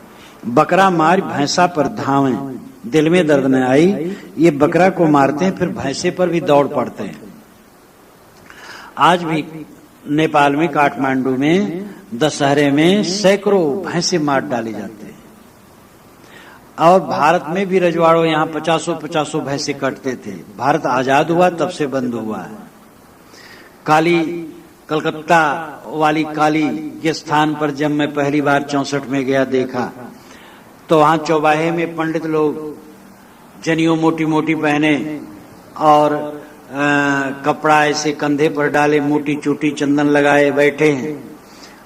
बकरा मार भैंसा पर धावें, दिल में दर्द न आई। ये बकरा को मारते हैं, फिर भैंसे पर भी दौड़ पड़ते हैं। आज भी नेपाल में, काठमांडू में दशहरे में सैकड़ों भैंसे मार डाले जाते हैं। और भारत में भी रजवाड़ों यहाँ 50 भैंसे कटते थे। भारत आजाद हुआ तब से बंद हुआ है। काली, कलकत्ता वाली काली के स्थान पर जब मैं पहली बार 64 में गया, देखा तो वहां चौबाहे में पंडित लोग जनियों मोटी मोटी पहने और कपड़ा ऐसे कंधे पर डाले, मोटी चोटी चंदन लगाए बैठे हैं।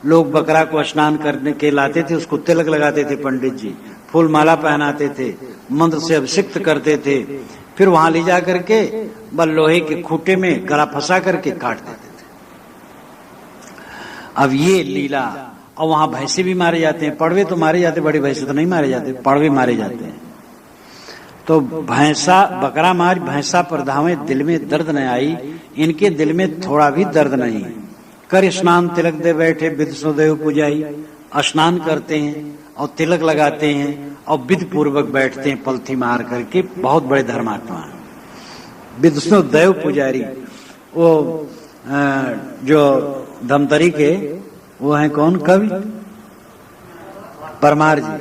लोग बकरा को स्नान करने के लाते थे, उसको तिलक लगाते थे पंडित जी, फूल माला पहनाते थे, मंत्र से अभिषिक्त करते थे, फिर वहां ले जा करके बल लोहे के खूंटे में गला फंसा करके काट देते थे। अब ये लीला, और वहां भैंसे भी मारे जाते हैं। पड़वे तो मारे जाते, बड़ी भैंसे तो नहीं मारे जाते, पड़वे मारे जाते हैं। तो भैंसा बकरा मार भैंसा पर धावे, दिल में दर्द न आई, इनके दिल में थोड़ा भी दर्द नहीं। कर स्नान तिलक दे बैठे, विद सुदेव पुजाई, स्नान करते हैं और तिलक लगाते हैं और विध पूर्वक बैठते हैं पलथी मार करके। बहुत बड़े धर्मात्मा हैं विष्णु देव पुजारी। वो जो धमतरी के वो हैं कौन, कवि परमार जी,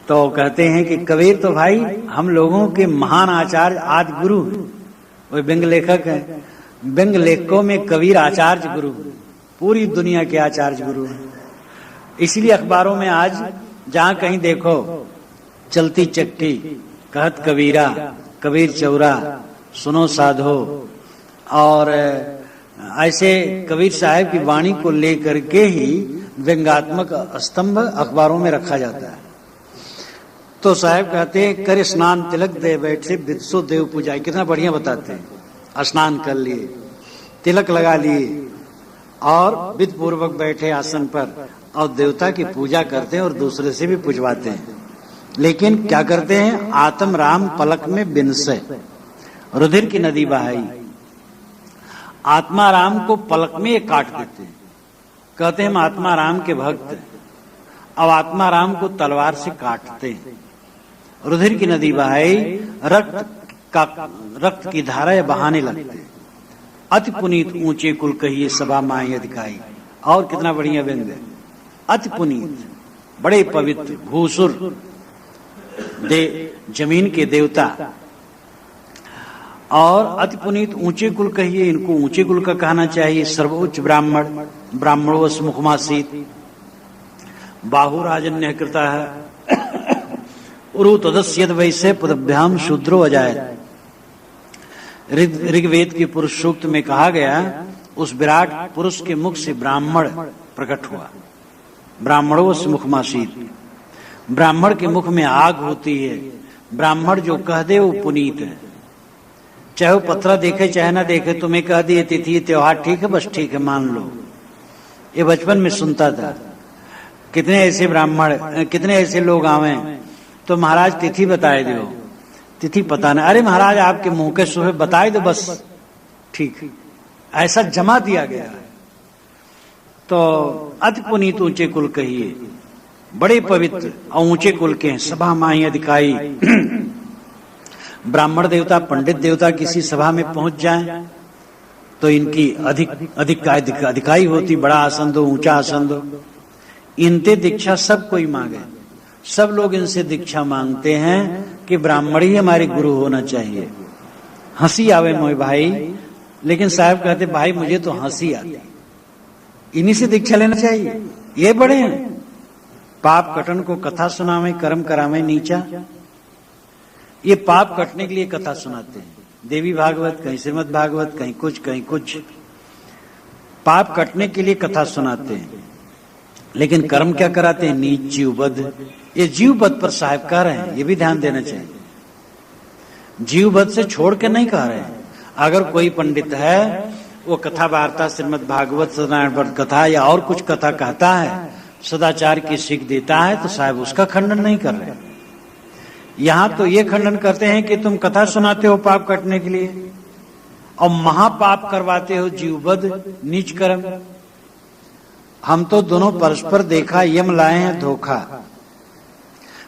तो कहते हैं कि कबीर तो भाई हम लोगों के महान आचार्य आदि गुरु, वो व्यंग लेखक हैं। व्यंग लेखकों में कबीर आचार्य गुरु, पूरी दुनिया के आचार्य गुरु हैं। इसलिए अखबारों में आज जहां कहीं देखो चलती चक्की, कहत कबीरा, कबीर चौरा, सुनो साधो, और ऐसे कबीर साहब की वाणी को लेकर के ही व्यंगात्मक स्तंभ अखबारों में रखा जाता है। तो साहब कहते हैं कर स्नान तिलक दे बैठे, विदसो देव पूजाई। कितना बढ़िया बताते हैं। स्नान कर लिए, तिलक लगा लिए और विध पूर्वक बैठे आसन पर और देवता की पूजा करते हैं और दूसरे से भी पूजवाते हैं। लेकिन क्या करते हैं, आत्म राम पलक में बिनसे, रुधिर की नदी बहाई, आत्मा राम को पलक में ये काट देते हैं। कहते हैं हम आत्मा राम के भक्त हैं। अब आत्मा राम को तलवार से काटते हैं। रुधिर की नदी बहाई, रक्त की धारा या बहाने लगते। अति पुनीत ऊंचे कुल कहिए सभा माही अधिकाई। और कितना बढ़िया व्यंग है। अति पुनीत, बड़े पवित्र, भूसुर जमीन के देवता, और अति पुनीत ऊंचे कुल कहिए, इनको ऊंचे कुल का कहना चाहिए। सर्वोच्च ब्राह्मण, ब्राह्मणो मुखमासीत, बाहु राजन्य कृता है, उरु तदस्यद वैसे पदभ्याम शूद्रो अजायत। ऋग्वेद के पुरुष सूक्त में कहा गया, उस विराट पुरुष के मुख से ब्राह्मण प्रकट हुआ। ब्राह्मणों से मुखमासीत, ब्राह्मण के मुख में आग होती है। ब्राह्मण जो कह दे वो पुनीत है। चाहे वो पत्रा देखे चाहे ना देखे, तुम्हें कह दिए तिथि त्योहार ठीक है, बस ठीक है मान लो। ये बचपन में सुनता था। कितने ऐसे ब्राह्मण, कितने ऐसे लोग आवे तो महाराज तिथि बताए दो, तिथि पता नहीं, अरे महाराज आपके मुंह के सुबह बताए दो बस ठीक, ऐसा जमा दिया गया है। तो अति पुनीत ऊंचे कुल कहिए, बड़े पवित्र और ऊंचे कुल के हैं। सभा माही अधिकाई, ब्राह्मण देवता पंडित देवता किसी सभा में पहुंच जाएं तो इनकी अधिकाई होती। बड़ा आसन दो, ऊंचा आसन दो। इनते दीक्षा सब कोई मांगे, सब लोग इनसे दीक्षा मांगते हैं कि ब्राह्मण ही हमारे गुरु होना चाहिए। हंसी आवे मोए भाई, लेकिन साहब कहते भाई मुझे तो हंसी आती, इन्हीं से दीक्षा लेना चाहिए। ये बड़े हैं, पाप कटन को कथा सुनावे, कर्म करावे नीचा। ये पाप कटने के लिए कथा सुनाते हैं। देवी भागवत, कहीं श्रीमद् भागवत, कहीं कुछ कहीं कुछ, पाप कटने के लिए कथा सुनाते हैं। लेकिन कर्म क्या कराते हैं, नीच जीवबद्ध। ये जीवबद्ध पर साहब कह रहे हैं, ये भी ध्यान देना चाहिए। जीवबद्ध से छोड़ के नहीं कह रहे हैं। अगर कोई पंडित है वो कथा वार्ता श्रीमद् भागवत, सत्यनारायण कथा या और कुछ कथा कहता है, सदाचार की सीख देता है, तो साहब उसका खंडन नहीं कर रहे। यहां तो ये खंडन करते हैं कि तुम कथा सुनाते हो पाप कटने के लिए और महापाप करवाते हो, जीवबद्ध नीच कर्म। हम तो दोनों परस्पर देखा, यम लाए हैं धोखा।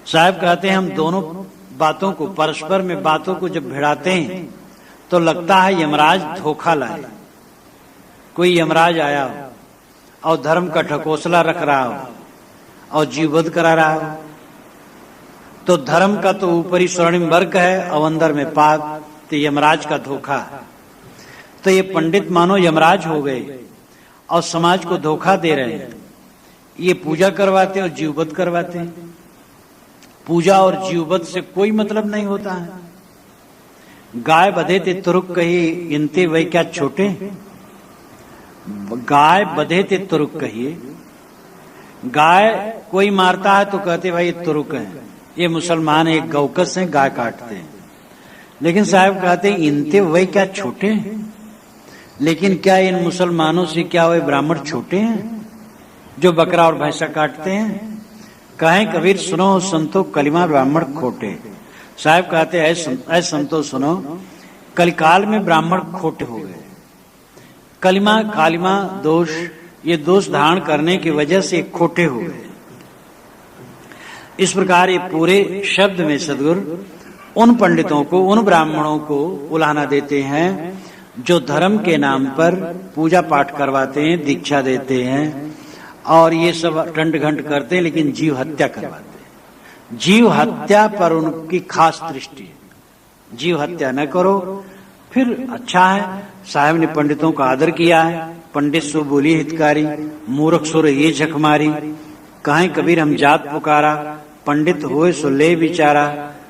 साहब कहते हैं हम दोनों बातों को, परस्पर में बातों को जब भिड़ाते हैं तो लगता है यमराज धोखा लाए। कोई यमराज आया हो और धर्म का ढकोसला रख रहा हो और जीवबद्ध करा रहा हो, तो धर्म का तो ऊपरी स्वर्णिम वर्ग है और अंदर में पाप, तो यमराज का धोखा। तो ये पंडित मानो यमराज हो गए और समाज को धोखा दे रहे हैं। ये पूजा करवाते और जीवबद्ध करवाते हैं। पूजा और जीवबद्ध से कोई मतलब नहीं होता है। गाय बधे ते तुरुक कही इनते वही क्या छोटे। गाय बधे ते तुरुक कहिए, गाय कोई मारता है तो कहते भाई ये तुरुक है, ये मुसलमान एक गौकस हैं, गाय काटते हैं। लेकिन साहब कहते इनते वही क्या छोटे हैं। लेकिन क्या इन मुसलमानों से क्या वे ब्राह्मण छोटे हैं जो बकरा और भैंसा काटते हैं। कहें कबीर सुनो संतो कलिमा ब्राह्मण खोटे। साहब कहते ऐ संतो सुनो, कलिकाल में ब्राह्मण खोटे हो गए। कलिमा कालिमा दोष, ये दोष धारण करने की वजह से खोटे हो गए। इस प्रकार ये पूरे शब्द में सद्गुरु उन पंडितों को, उन ब्राह्मणों को उलाहना देते हैं जो धर्म के नाम पर पूजा पाठ करवाते हैं, दीक्षा देते हैं और ये सब टंड घंट करते हैं, लेकिन जीव हत्या करवाते हैं। जीव हत्या पर उनकी खास दृष्टि है। जीव हत्या न करो, फिर अच्छा है। साहब ने पंडितों का आदर किया है। पंडित सो बोली हितकारी, मूर्ख सुर ये झक मारी। कहें कबीर हम जात पुकारा, पंडित होए सो ले विचारा।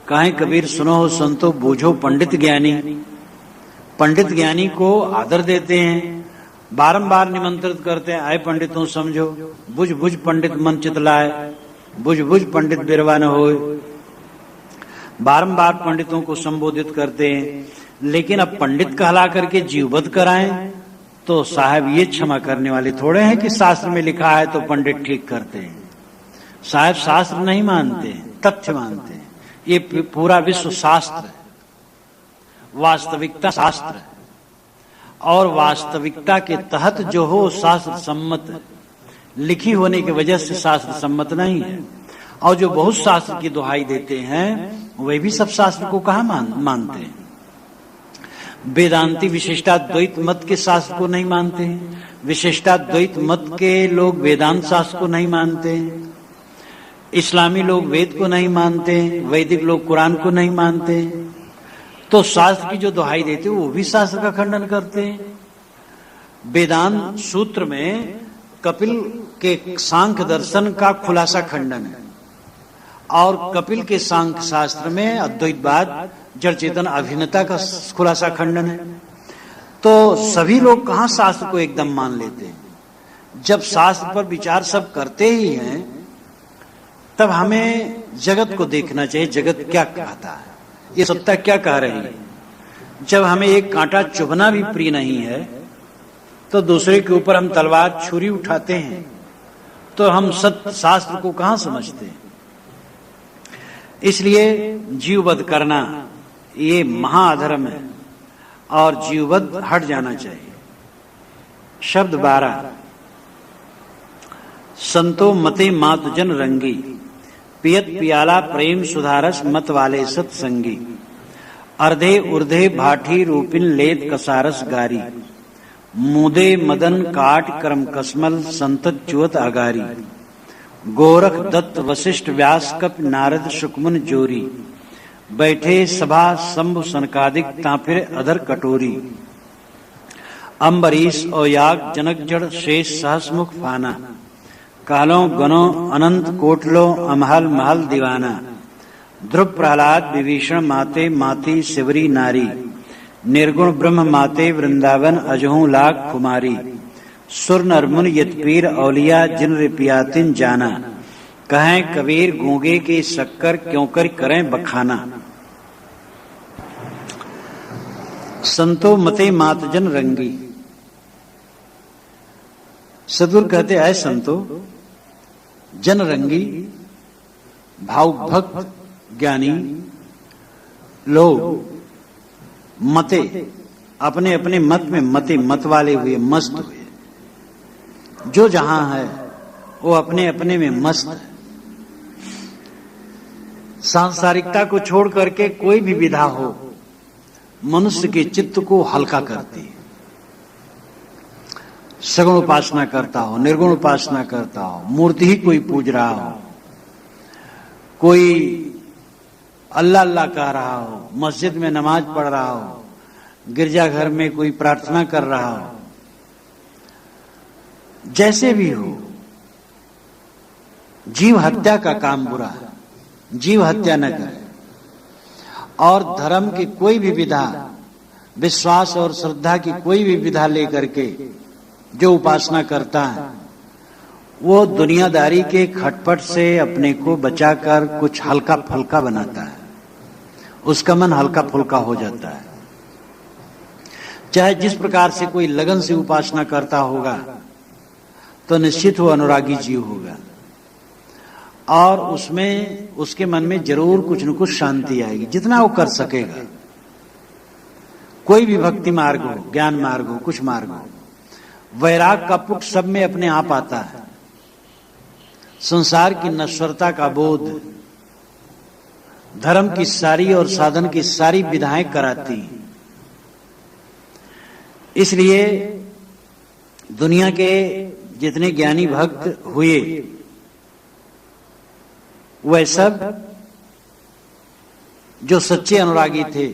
कहें कबीर सुनो हो संतो बूझो पंडित ज्ञानी। पंडित ज्ञानी को आदर देते हैं, बारंबार निमंत्रित करते हैं, आए पंडितों समझो, बुझ बुझ पंडित मन चितलाए, बुझ बुझ पंडित बिरवा न होए। बारंबार पंडितों को संबोधित करते हैं। लेकिन अब पंडित कहला करके जीववध कराएं तो साहब ये क्षमा करने वाले थोड़े हैं कि शास्त्र में लिखा है तो पंडित ठीक करते हैं। साहब शास्त्र नहीं मानते, तथ्य मानते हैं। ये पूरा विश्व शास्त्र है, वास्तविकता शास्त्र है और वास्तविकता के तहत जो हो शास्त्र सम्मत है। लिखी होने की वजह से शास्त्र सम्मत नहीं है। और जो बहुत शास्त्र की दुहाई देते हैं वे भी सब शास्त्र को कहाँ मानते हैं। वेदांती विशिष्टाद्वैत मत के शास्त्र को नहीं मानते हैं। विशिष्टाद्वैत मत के लोग वेदांत शास्त्र को नहीं मानते हैं। इस्लामी लोग वेद को नहीं मानते हैं। वैदिक लोग कुरान को नहीं मानते हैं। तो शास्त्र की जो दुहाई देते हैं वो भी शास्त्र का खंडन करते हैं। वेदांत सूत्र में कपिल के सांख्य दर्शन का खुलासा खंडन है और कपिल के सांख्य शास्त्र में अद्वैतवाद जड़ चेतन अभिन्नता का खुलासा खंडन है। तो सभी लोग कहाँ शास्त्र को एकदम मान लेते हैं। जब शास्त्र पर विचार सब करते ही हैं तब हमें जगत को देखना चाहिए, जगत क्या कहता है, ये सत्ता क्या कह रही है। जब हमें एक कांटा चुभना भी प्रिय नहीं है तो दूसरे के ऊपर हम तलवार छुरी उठाते हैं, तो हम सत्य शास्त्र को कहाँ समझते हैं। इसलिए जीववध करना ये महाअधर्म है और जीववध हट जाना चाहिए। शब्द 12 संतो मते मातु जन रंगी, पियत पियाला प्रेम सुधारस मत वाले सत्संगी। अर्धे उर्धे भाठी रूपिन लेत कसारस गारी, मुदे मदन काट करम कसमल संतत चुवत अगारी। गोरख दत्त वशिष्ठ व्यास कप नारद शुकमुन जोरी, बैठे सभा शंभु सनकादिक तांफिर अधर कटोरी। अम्बरीश और याग जनक जड़ शेष सहसमुख फाना, कालो गनो अनंत कोटलो अमहल महल दीवाना। ध्रुव प्रहलाद विभीषण माते माती शिवरी नारी, निर्गुण ब्रह्म माते वृंदावन अजहू लाख कुमारी। सुर नरमुन यतपीर औलिया जिन रिपियातिन जाना, कहें कबीर गूंगे के शक्कर क्यों कर करें बखाना। संतो मते मातजन रंगी। सदगुरु कहते ऐ संतो जन रंगी, भाव भक्त ज्ञानी लोग मते अपने अपने मत में मते मत वाले हुए, मस्त हुए। जो जहां है वो अपने अपने में मस्त है। सांसारिकता को छोड़ करके कोई भी विधा हो मनुष्य के चित्त को हल्का करती है। सगुण उपासना करता हो, निर्गुण उपासना करता हो, मूर्ति ही कोई पूज रहा हो, कोई अल्लाह अल्लाह कह रहा हो, मस्जिद में नमाज पढ़ रहा हो, गिरजाघर में कोई प्रार्थना कर रहा हो, जैसे भी हो, जीव हत्या का काम बुरा है। जीव हत्या न करे और धर्म की कोई भी विधा, विश्वास और श्रद्धा की कोई भी विधा लेकर के जो उपासना करता है, वो दुनियादारी के खटपट से अपने को बचाकर कुछ हल्का फुल्का बनाता है, उसका मन हल्का फुल्का हो जाता है। चाहे जिस प्रकार से कोई लगन से उपासना करता होगा तो निश्चित वो अनुरागी जीव होगा, और उसमें उसके मन में जरूर कुछ न कुछ शांति आएगी, जितना वो कर सकेगा। कोई भी भक्ति मार्ग हो, ज्ञान मार्ग हो, कुछ मार्ग हो, वैराग का पुट सब में अपने आप आता है। संसार की नश्वरता का बोध धर्म की सारी और साधन की सारी विधाएं कराती हैं। इसलिए दुनिया के जितने ज्ञानी भक्त हुए वह सब जो सच्चे अनुरागी थे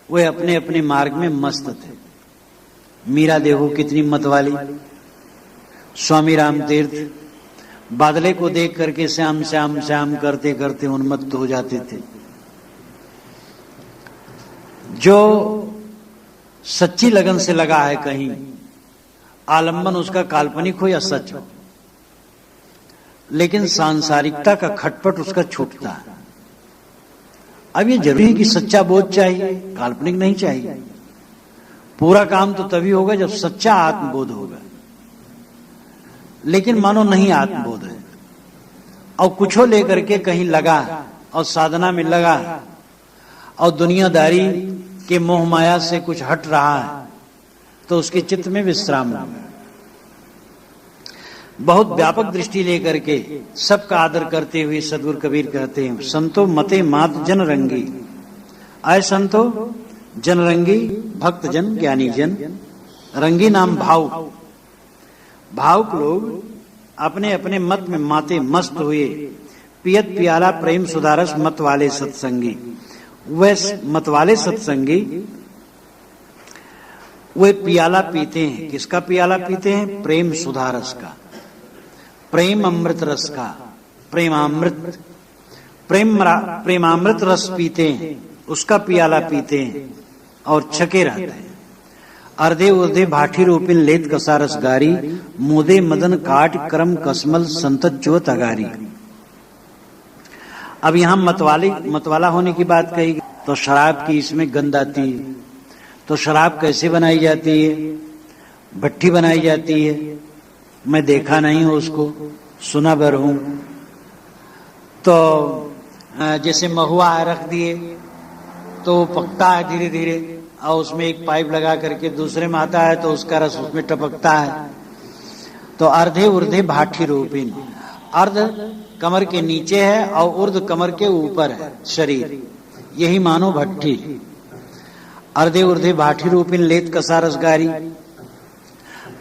वे अपने अपने मार्ग में मस्त थे। मीरा देखो कितनी मत वाली, स्वामी राम तीर्थ बादले को देख करके श्याम श्याम श्याम करते करते उन्मत्त हो जाते थे। जो सच्ची लगन से लगा है कहीं, आलंबन उसका काल्पनिक हो या सच हो, लेकिन सांसारिकता का खटपट उसका छूटता है। अब ये जरूरी है कि सच्चा बोध चाहिए, काल्पनिक नहीं चाहिए। पूरा काम तो तभी होगा जब सच्चा आत्मबोध होगा, लेकिन मानो नहीं आत्मबोध है और कुछो लेकर के कहीं लगा और साधना में लगा और दुनियादारी के मोह माया से कुछ हट रहा है, तो उसके चित्त में विश्राम होगा। बहुत व्यापक दृष्टि लेकर के सबका आदर करते हुए सदगुरु कबीर कहते हैं, संतो मते मात जन रंगी, आय संतो जन रंगी, भक्त जन ज्ञानी जन रंगी नाम भाव। भावुक लोग अपने अपने मत में माते मस्त हुए, पियत पियाला प्रेम सुधारस मत वाले सत्संगी। वह मत वाले सत्संगी वे पियाला पीते हैं। किसका पियाला पीते हैं? प्रेम सुधारस का, प्रेम अमृत रस का, प्रेमामृत प्रेमामृत रस पीते हैं, उसका पियाला पीते हैं और छके रहते हैं। अर्धे उर्धे भाठी रूपिन लेत कसारस गारी, मुदे मदन काट करम कसमल संतत ज्योत अगारी। अब यहां मतवाला होने की बात कही, तो शराब की इसमें गंध आती है। तो शराब कैसे बनाई जाती है? भट्टी बनाई जाती है। मैं देखा नहीं हूं उसको, सुना भर हूं। तो जैसे महुआ रख दिए तो पकता है धीरे धीरे, और उसमें एक पाइप लगा करके दूसरे में आता है तो उसका रस उसमें टपकता है। तो अर्धे उर्धे भाठी रूपिन, अर्ध कमर के नीचे है और उर्ध कमर के ऊपर है शरीर, यही मानो भट्टी। अर्धे उर्धे भाठी रूपिन लेत कसारस गारी,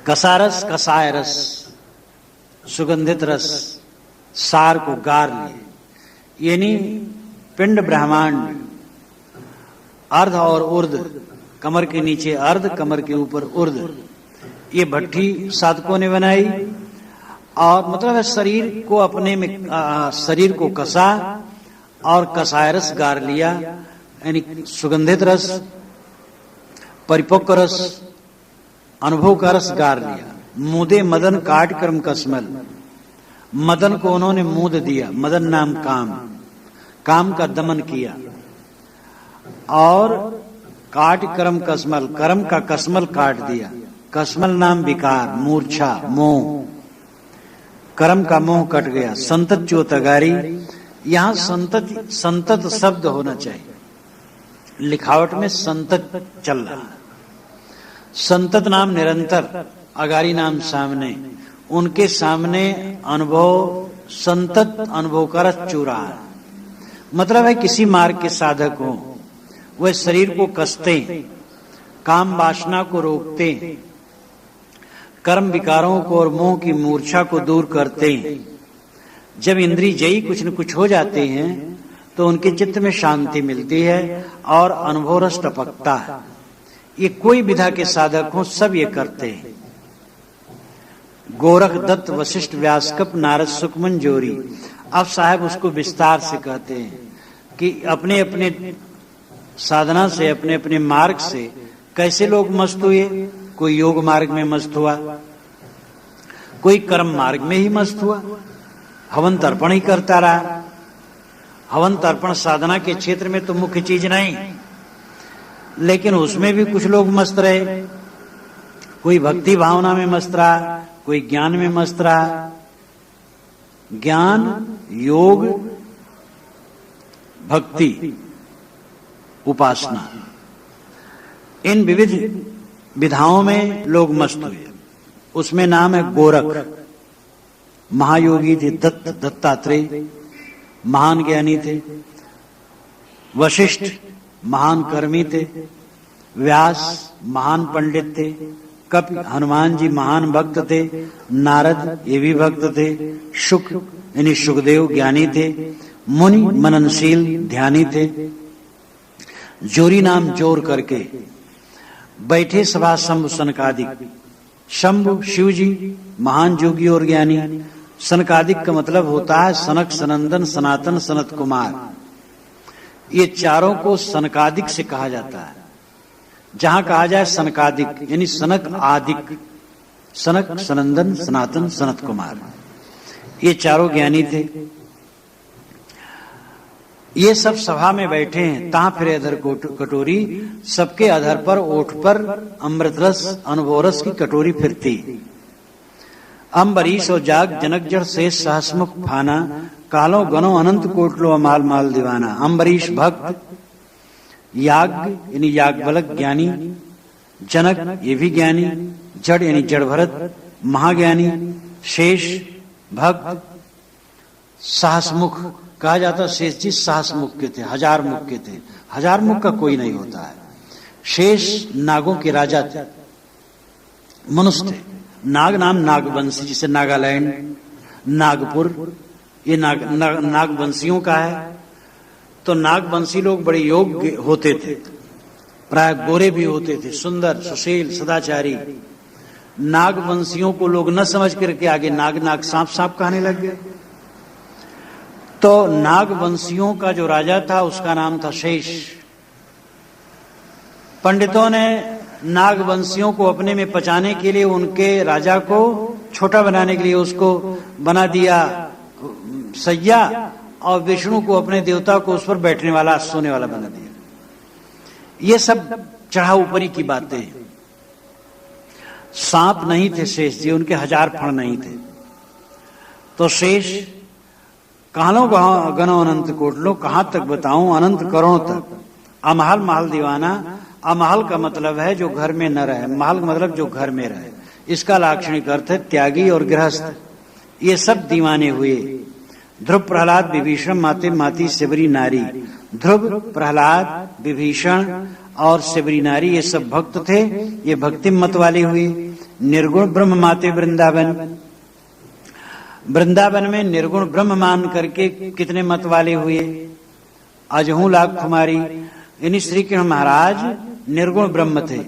कसारस कसाय रस, सुगंधित रस, सार को गार लिए, यानी पिंड ब्रह्मांड, अर्ध और उर्ध, कमर के नीचे अर्ध, कमर के ऊपर उर्ध, ये भट्टी साधकों ने बनाई। और मतलब है शरीर को अपने में शरीर को कसा और कसाय रस गार लिया, यानी सुगंधित रस, परिपक्व रस, अनुभव का रस गार लिया। मुदे मदन काट क्रम कसमल, मदन को उन्होंने मूद दिया, मदन नाम काम, काम का दमन किया। और काट क्रम कसमल, कर्म का कसमल काट दिया। कसमल नाम विकार, मूर्छा, मोह, कर्म का मोह कट गया। संतत च्योतगारी, यहां संतत शब्द होना चाहिए, लिखावट में संतत चल रहा है। संतत नाम निरंतर, अगारी नाम सामने, उनके सामने अनुभव, संतत अनुभव का रस चू रहा है। मतलब है किसी मार्ग के साधक हो, वह शरीर को कसते, काम वासना को रोकते, कर्म विकारों को और मोह की मूर्छा को दूर करते हैं। जब इंद्रिय जयी कुछ न कुछ हो जाते हैं तो उनके चित्त में शांति मिलती है और अनुभव रस टपकता है। ये कोई विधा के साधक हो, सब ये करते हैं। गोरख दत्त वशिष्ठ व्यासकप नारद सुकमन जोरी। अब साहब उसको विस्तार से कहते हैं कि अपने अपने साधना से, अपने अपने मार्ग से कैसे लोग मस्त हुए। कोई योग मार्ग में मस्त हुआ, कोई कर्म मार्ग में ही मस्त हुआ, हवन तर्पण ही करता रहा। हवन तर्पण साधना के क्षेत्र में तो मुख्य चीज नहीं, लेकिन उसमें भी कुछ लोग मस्त रहे। कोई भक्ति भावना में मस्त रहा, कोई ज्ञान में मस्त रहा। ज्ञान, योग, भक्ति, उपासना, इन विविध विधाओं में लोग मस्त हुए। उसमें नाम है गोरख। महायोगी थे दत्तात्रेय, महान ज्ञानी थे। वशिष्ठ महान कर्मी थे। व्यास महान पंडित थे। कपि हनुमान जी महान भक्त थे। नारद ये भी भक्त थे। शुक यानी सुखदेव ज्ञानी थे। मुनि मननशील ध्यानी थे। जोरी नाम जोर करके बैठे सभा शंभु सनकादिक। शंभु शिव जी महान जोगी और ज्ञानी। सनकादिक का मतलब होता है सनक, सनंदन, सनातन, सनत कुमार। ये चारों को सनकादिक से कहा जाता है। जहां कहा जाए सनकादिक यानी सनक आदिक, सनक, सनंदन, सनातन, सनत कुमार, ये चारों ज्ञानी थे। ये सब सभा में बैठे हैं। ता फिरे अधर कटोरी, सबके अधर पर ओठ पर अमृत रस अनुभव रस की कटोरी फिरती। अम्बरीश और जाग जनक जड़ शेष सहसमुख फाना, कालो गनो अनंत कोटलो अमाल माल दीवाना। अम्बरीश भक्त, याग यानी याज्ञवल्क्य ज्ञानी, जनक ये भी ज्ञानी, जड़ यानी जड़ भरत महाज्ञानी, शेष भक्त, सहसमुख कहा जाता। शेष जी सहस मुख के थे, हजार मुख के थे। हजार मुख का कोई नहीं होता है। शेष नागों के राजा थे, मनुष्य थे। नाग नाम नागवंशी, जिसे नागालैंड, नागपुर ये नागवंशियों का है। तो नागवंशी लोग बड़े योग्य होते थे, प्राय गोरे भी होते थे, सुंदर, सुशील, सदाचारी। नागवंशियों को लोग न समझ करके आगे नाग नाग सांप सांप कहने लग गए। तो नागवंशियों का जो राजा था उसका नाम था शेष। पंडितों ने नागवंशियों को अपने में पचाने के लिए उनके राजा को छोटा बनाने के लिए उसको बना दिया सैया, और विष्णु को अपने देवता को उस पर बैठने वाला, सोने वाला बना दिया। ये सब चढ़ा ऊपरी की बातें। सांप नहीं थे शेष जी, उनके हजार फण नहीं थे। तो शेष कालो गनो अनंत कोटलो, कहां तक बताऊं, अनंत करोड़ तक। अमहल महल दीवाना। अमहल का मतलब है जो घर में न रहे, महल का मतलब जो घर में रहे। इसका लाक्षणिक अर्थ है त्यागी और गृहस्थ। ये सब दीवाने हुए। ध्रुव प्रहलाद विभीषण माते माती शिवरी नारी। ध्रुव प्रहलाद विभीषण और शिवरी नारी ये सब भक्त थे। ये भक्ति मत वाले हुए। निर्गुण ब्रह्म माते वृंदावन। वृंदावन में निर्गुण ब्रह्म मान करके कितने मत वाले हुए। अजहू लाख कुमारी यानी श्री कृष्ण महाराज निर्गुण ब्रह्म थे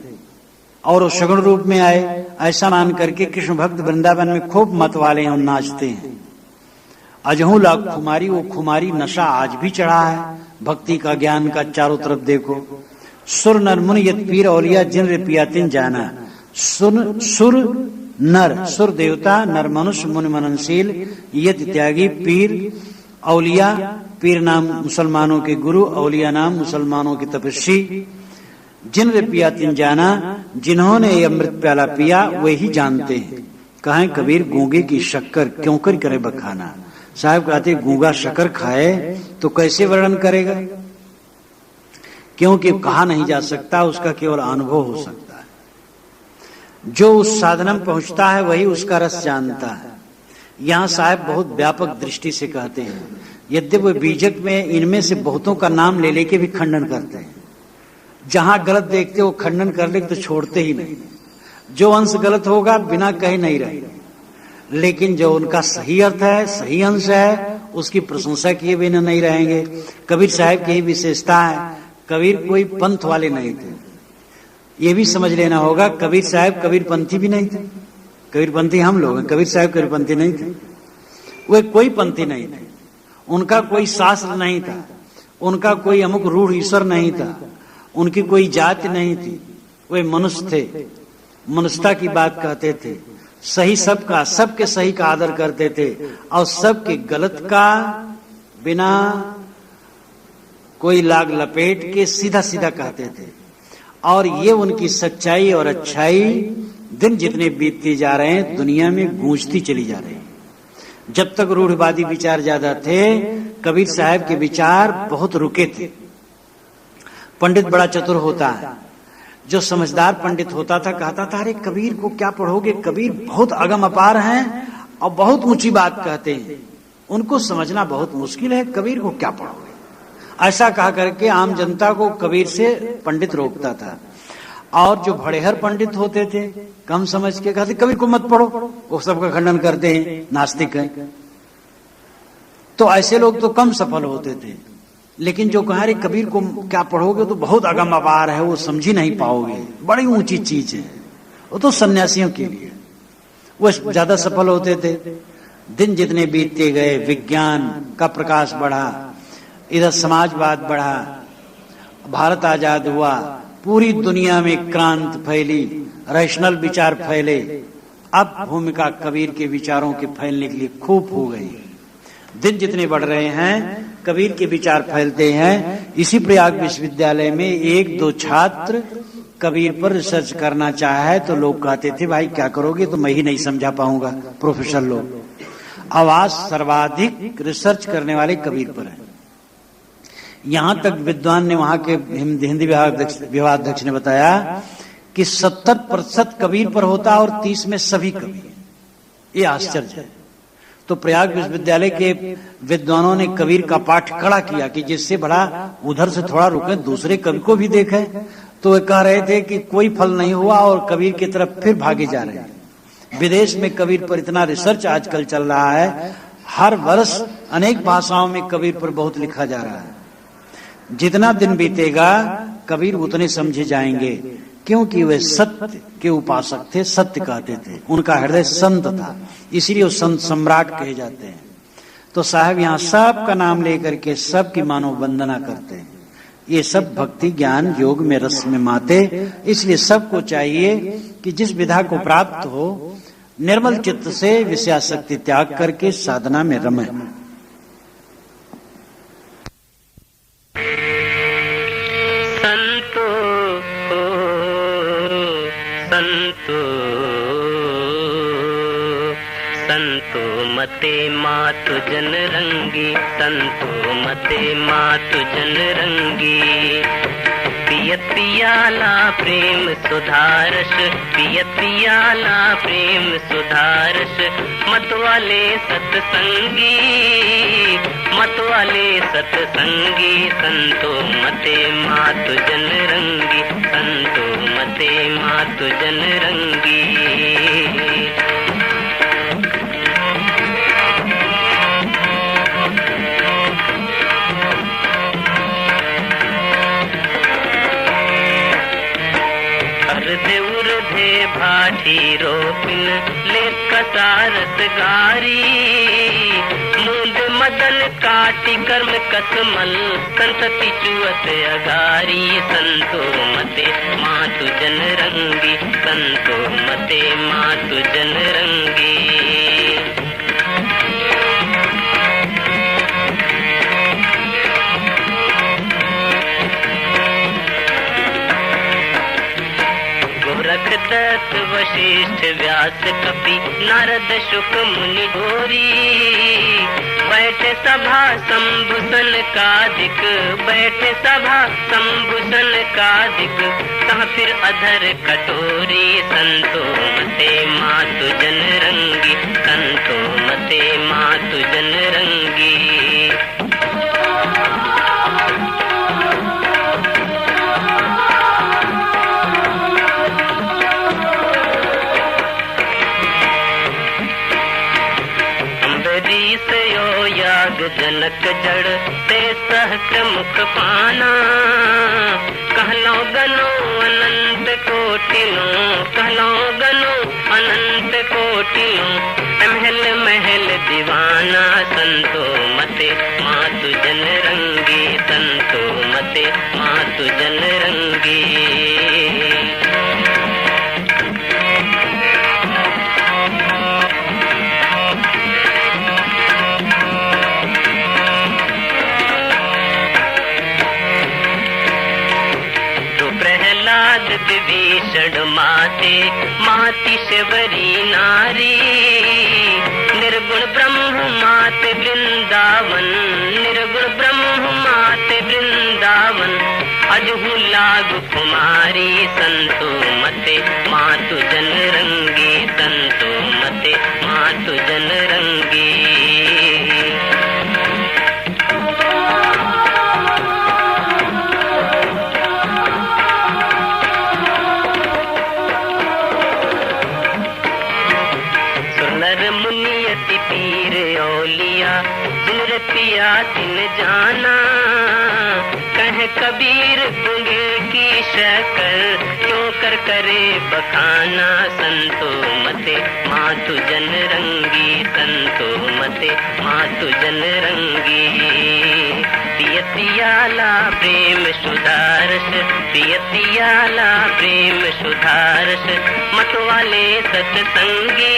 और वो सगुण रूप में आए, ऐसा मान करके कृष्ण भक्त वृंदावन में खूब मत वाले हैं और नाचते हैं। अजहू लाख खुमारी, वो खुमारी नशा आज भी चढ़ा है भक्ति का, ज्ञान का। चारों तरफ देखो। सुर नर मुन यत पीर औलिया जिन रे पियातिन जाना। सुर नर, सुर देवता, नर मनुष्य, मुनि मननशील, यत त्यागी, पीर औलिया, पीर नाम मुसलमानों के गुरु, औलिया नाम मुसलमानों की तपस्वी। जिन रे पियातिन जाना, जिन्होंने ये अमृत प्याला पिया वे ही जानते हैं। कहें कबीर गूंगे की शक्कर क्यों कर करे बखाना। साहब कहते गूंगा शक्कर खाए तो कैसे वर्णन करेगा, क्योंकि कहा नहीं जा सकता, उसका केवल अनुभव हो सकता है। जो उस साधना में पहुंचता है वही उसका रस जानता है। यहां साहब बहुत व्यापक दृष्टि से कहते हैं, यद्यपि वे बीजक में इनमें से बहुतों का नाम ले लेके भी खंडन करते हैं। जहां गलत देखते वो खंडन कर ले तो छोड़ते ही नहीं। जो अंश गलत होगा बिना कहे नहीं रहेगा, लेकिन जो उनका सही अर्थ है, सही अंश है, उसकी प्रशंसा किए बिना नहीं रहेंगे। कबीर साहब की विशेषता है, कबीर कोई पंथ वाले नहीं थे। ये भी समझ लेना होगा, कबीर साहब कबीरपंथी भी नहीं थे। कबीरपंथी हम लोग हैं, कबीर साहब कबीरपंथी नहीं थे। वे कोई पंथी नहीं थे। उनका कोई शास्त्र नहीं था, उनका कोई अमुक रूढ़ ईश्वर नहीं था, उनकी कोई जाति नहीं थी, वे मनुष्य थे, मनुष्यता की बात कहते थे, सही सबका, सबके सही का आदर करते थे और सबके गलत का बिना कोई लाग लपेट के सीधा सीधा कहते थे। और ये उनकी सच्चाई और अच्छाई दिन जितने बीतते जा रहे हैं दुनिया में गूंजती चली जा रही है। जब तक रूढ़िवादी विचार ज्यादा थे, कबीर साहब के विचार बहुत रुके थे। पंडित बड़ा चतुर होता है, जो समझदार पंडित होता था कहता था, अरे कबीर को क्या पढ़ोगे, कबीर बहुत अगम अपार हैं और बहुत ऊंची बात कहते हैं, उनको समझना बहुत मुश्किल है, कबीर को क्या पढ़ोगे। ऐसा कहा करके आम जनता को कबीर से पंडित रोकता था। और जो भड़ेहर पंडित होते थे, कम समझ के कहते कबीर को मत पढ़ो, वो सबका खंडन करते हैं, नास्तिक हैं। तो ऐसे लोग तो कम सफल होते थे। लेकिन जो कहा, अरे कबीर को क्या पढ़ोगे, तो बहुत अगम अपार है, वो समझ ही नहीं पाओगे, बड़ी ऊंची चीज है, वो तो सन्यासियों के लिए, वो ज्यादा सफल होते थे। दिन जितने बीतते गए, विज्ञान का प्रकाश बढ़ा, इधर समाजवाद बढ़ा, भारत आजाद हुआ, पूरी दुनिया में क्रांति फैली, रैशनल विचार फैले। अब भूमिका कबीर के विचारों के फैलने के लिए खूब हो गई। दिन जितने बढ़ रहे हैं, कबीर के विचार फैलते हैं। इसी प्रयाग विश्वविद्यालय में एक दो छात्र कबीर पर रिसर्च करना चाहे तो लोग कहते थे, भाई क्या करोगे, तो मैं ही नहीं समझा पाऊंगा। प्रोफेसर लोग, आवाज सर्वाधिक रिसर्च करने वाले कबीर पर है। यहां तक विद्वान ने, वहां के हिंदी विभागाध्यक्ष ने बताया कि 70% कबीर पर होता और 30 में सभी कवि। ये आश्चर्य है। तो प्रयाग विश्वविद्यालय के विद्वानों ने कबीर का पाठ कड़ा किया कि जिससे बड़ा उधर से थोड़ा रुके, दूसरे कवि को भी देखे। तो वे कह रहे थे कि कोई फल नहीं हुआ और कबीर की तरफ फिर भागे जा रहे हैं। विदेश में कबीर पर इतना रिसर्च आजकल चल रहा है, हर वर्ष अनेक भाषाओं में कबीर पर बहुत लिखा जा रहा है। जितना दिन बीतेगा कबीर उतने समझे जाएंगे, क्योंकि वे सत्य के उपासक थे, सत्य कहते थे, उनका हृदय संत था, इसीलिए वो संत सम्राट कहे जाते हैं। तो साहब यहाँ सबका नाम लेकर के सबकी मानव वंदना करते हैं। ये सब भक्ति ज्ञान योग में रस में माते। इसलिए सबको चाहिए कि जिस विधा को प्राप्त हो, निर्मल चित्त से विषयासक्ति त्याग करके साधना में रमे। संतो मते मातु जन रंगी, संतो मते मातु जन रंगी। पियत पियाला प्रेम सुधारस, पियत पियाला प्रेम सुधारस। मतवाले सत्संगी, मतवाले सत्संगी। संतो मते मातु जन रंगी, संतो मते मातु जन रंगी। भाठी रोपिन ले कसारत गारी। मूंद मदन काटी कर्म कसमल, संतति चुअत अगारी। संतो मते मातु जन रंगी, संतो मते मातु जन रंगी। दत्त वशिष्ठ व्यास कपि नारद शुक मुनि घोरी। बैठे सभा शंभुसन कादिक, बैठे सभा शंभुसन कादिक। तहाँ फिर अधर कटोरी। संतो मते मातु जन रंगी, संतो मते मातु जन रंगी। जनक जड़ ते सहस्र मुख पाना। कहलो गनो अनंत कोटिनो, कहलो गनो अनंत कोटिनो। महल महल दीवाना। संतो मते मातु जन रंगी, संतो मते मातु जन रंगी। मते माति शिवरी नारी, निर्गुण ब्रह्म मात वृंदावन, निर्गुण ब्रह्म मात वृंदावन, अजहू लागू कुमारी संतो मते मातु जन रंगी, संतो मते मातु जन रंगी। सुनर मुनियति पीर औलिया, जिन पिया तिन जाना, कह कबीर गुंगे की शक्ल क्यों कर करे बखाना, संतो मते मातु जन रंगी, संतो मते मातु जन रंगी। पियतियाला प्रेम सुधारस, पियतियाला प्रेम सुधारस, मतवाले सत्संगी,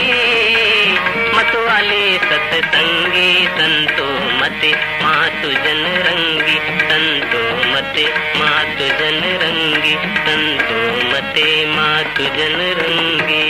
मतवाले सत्संगी, संतो मते मातु जन रंगी, संतो मते मातु जन रंगी, संतो मते मातु जन रंगी।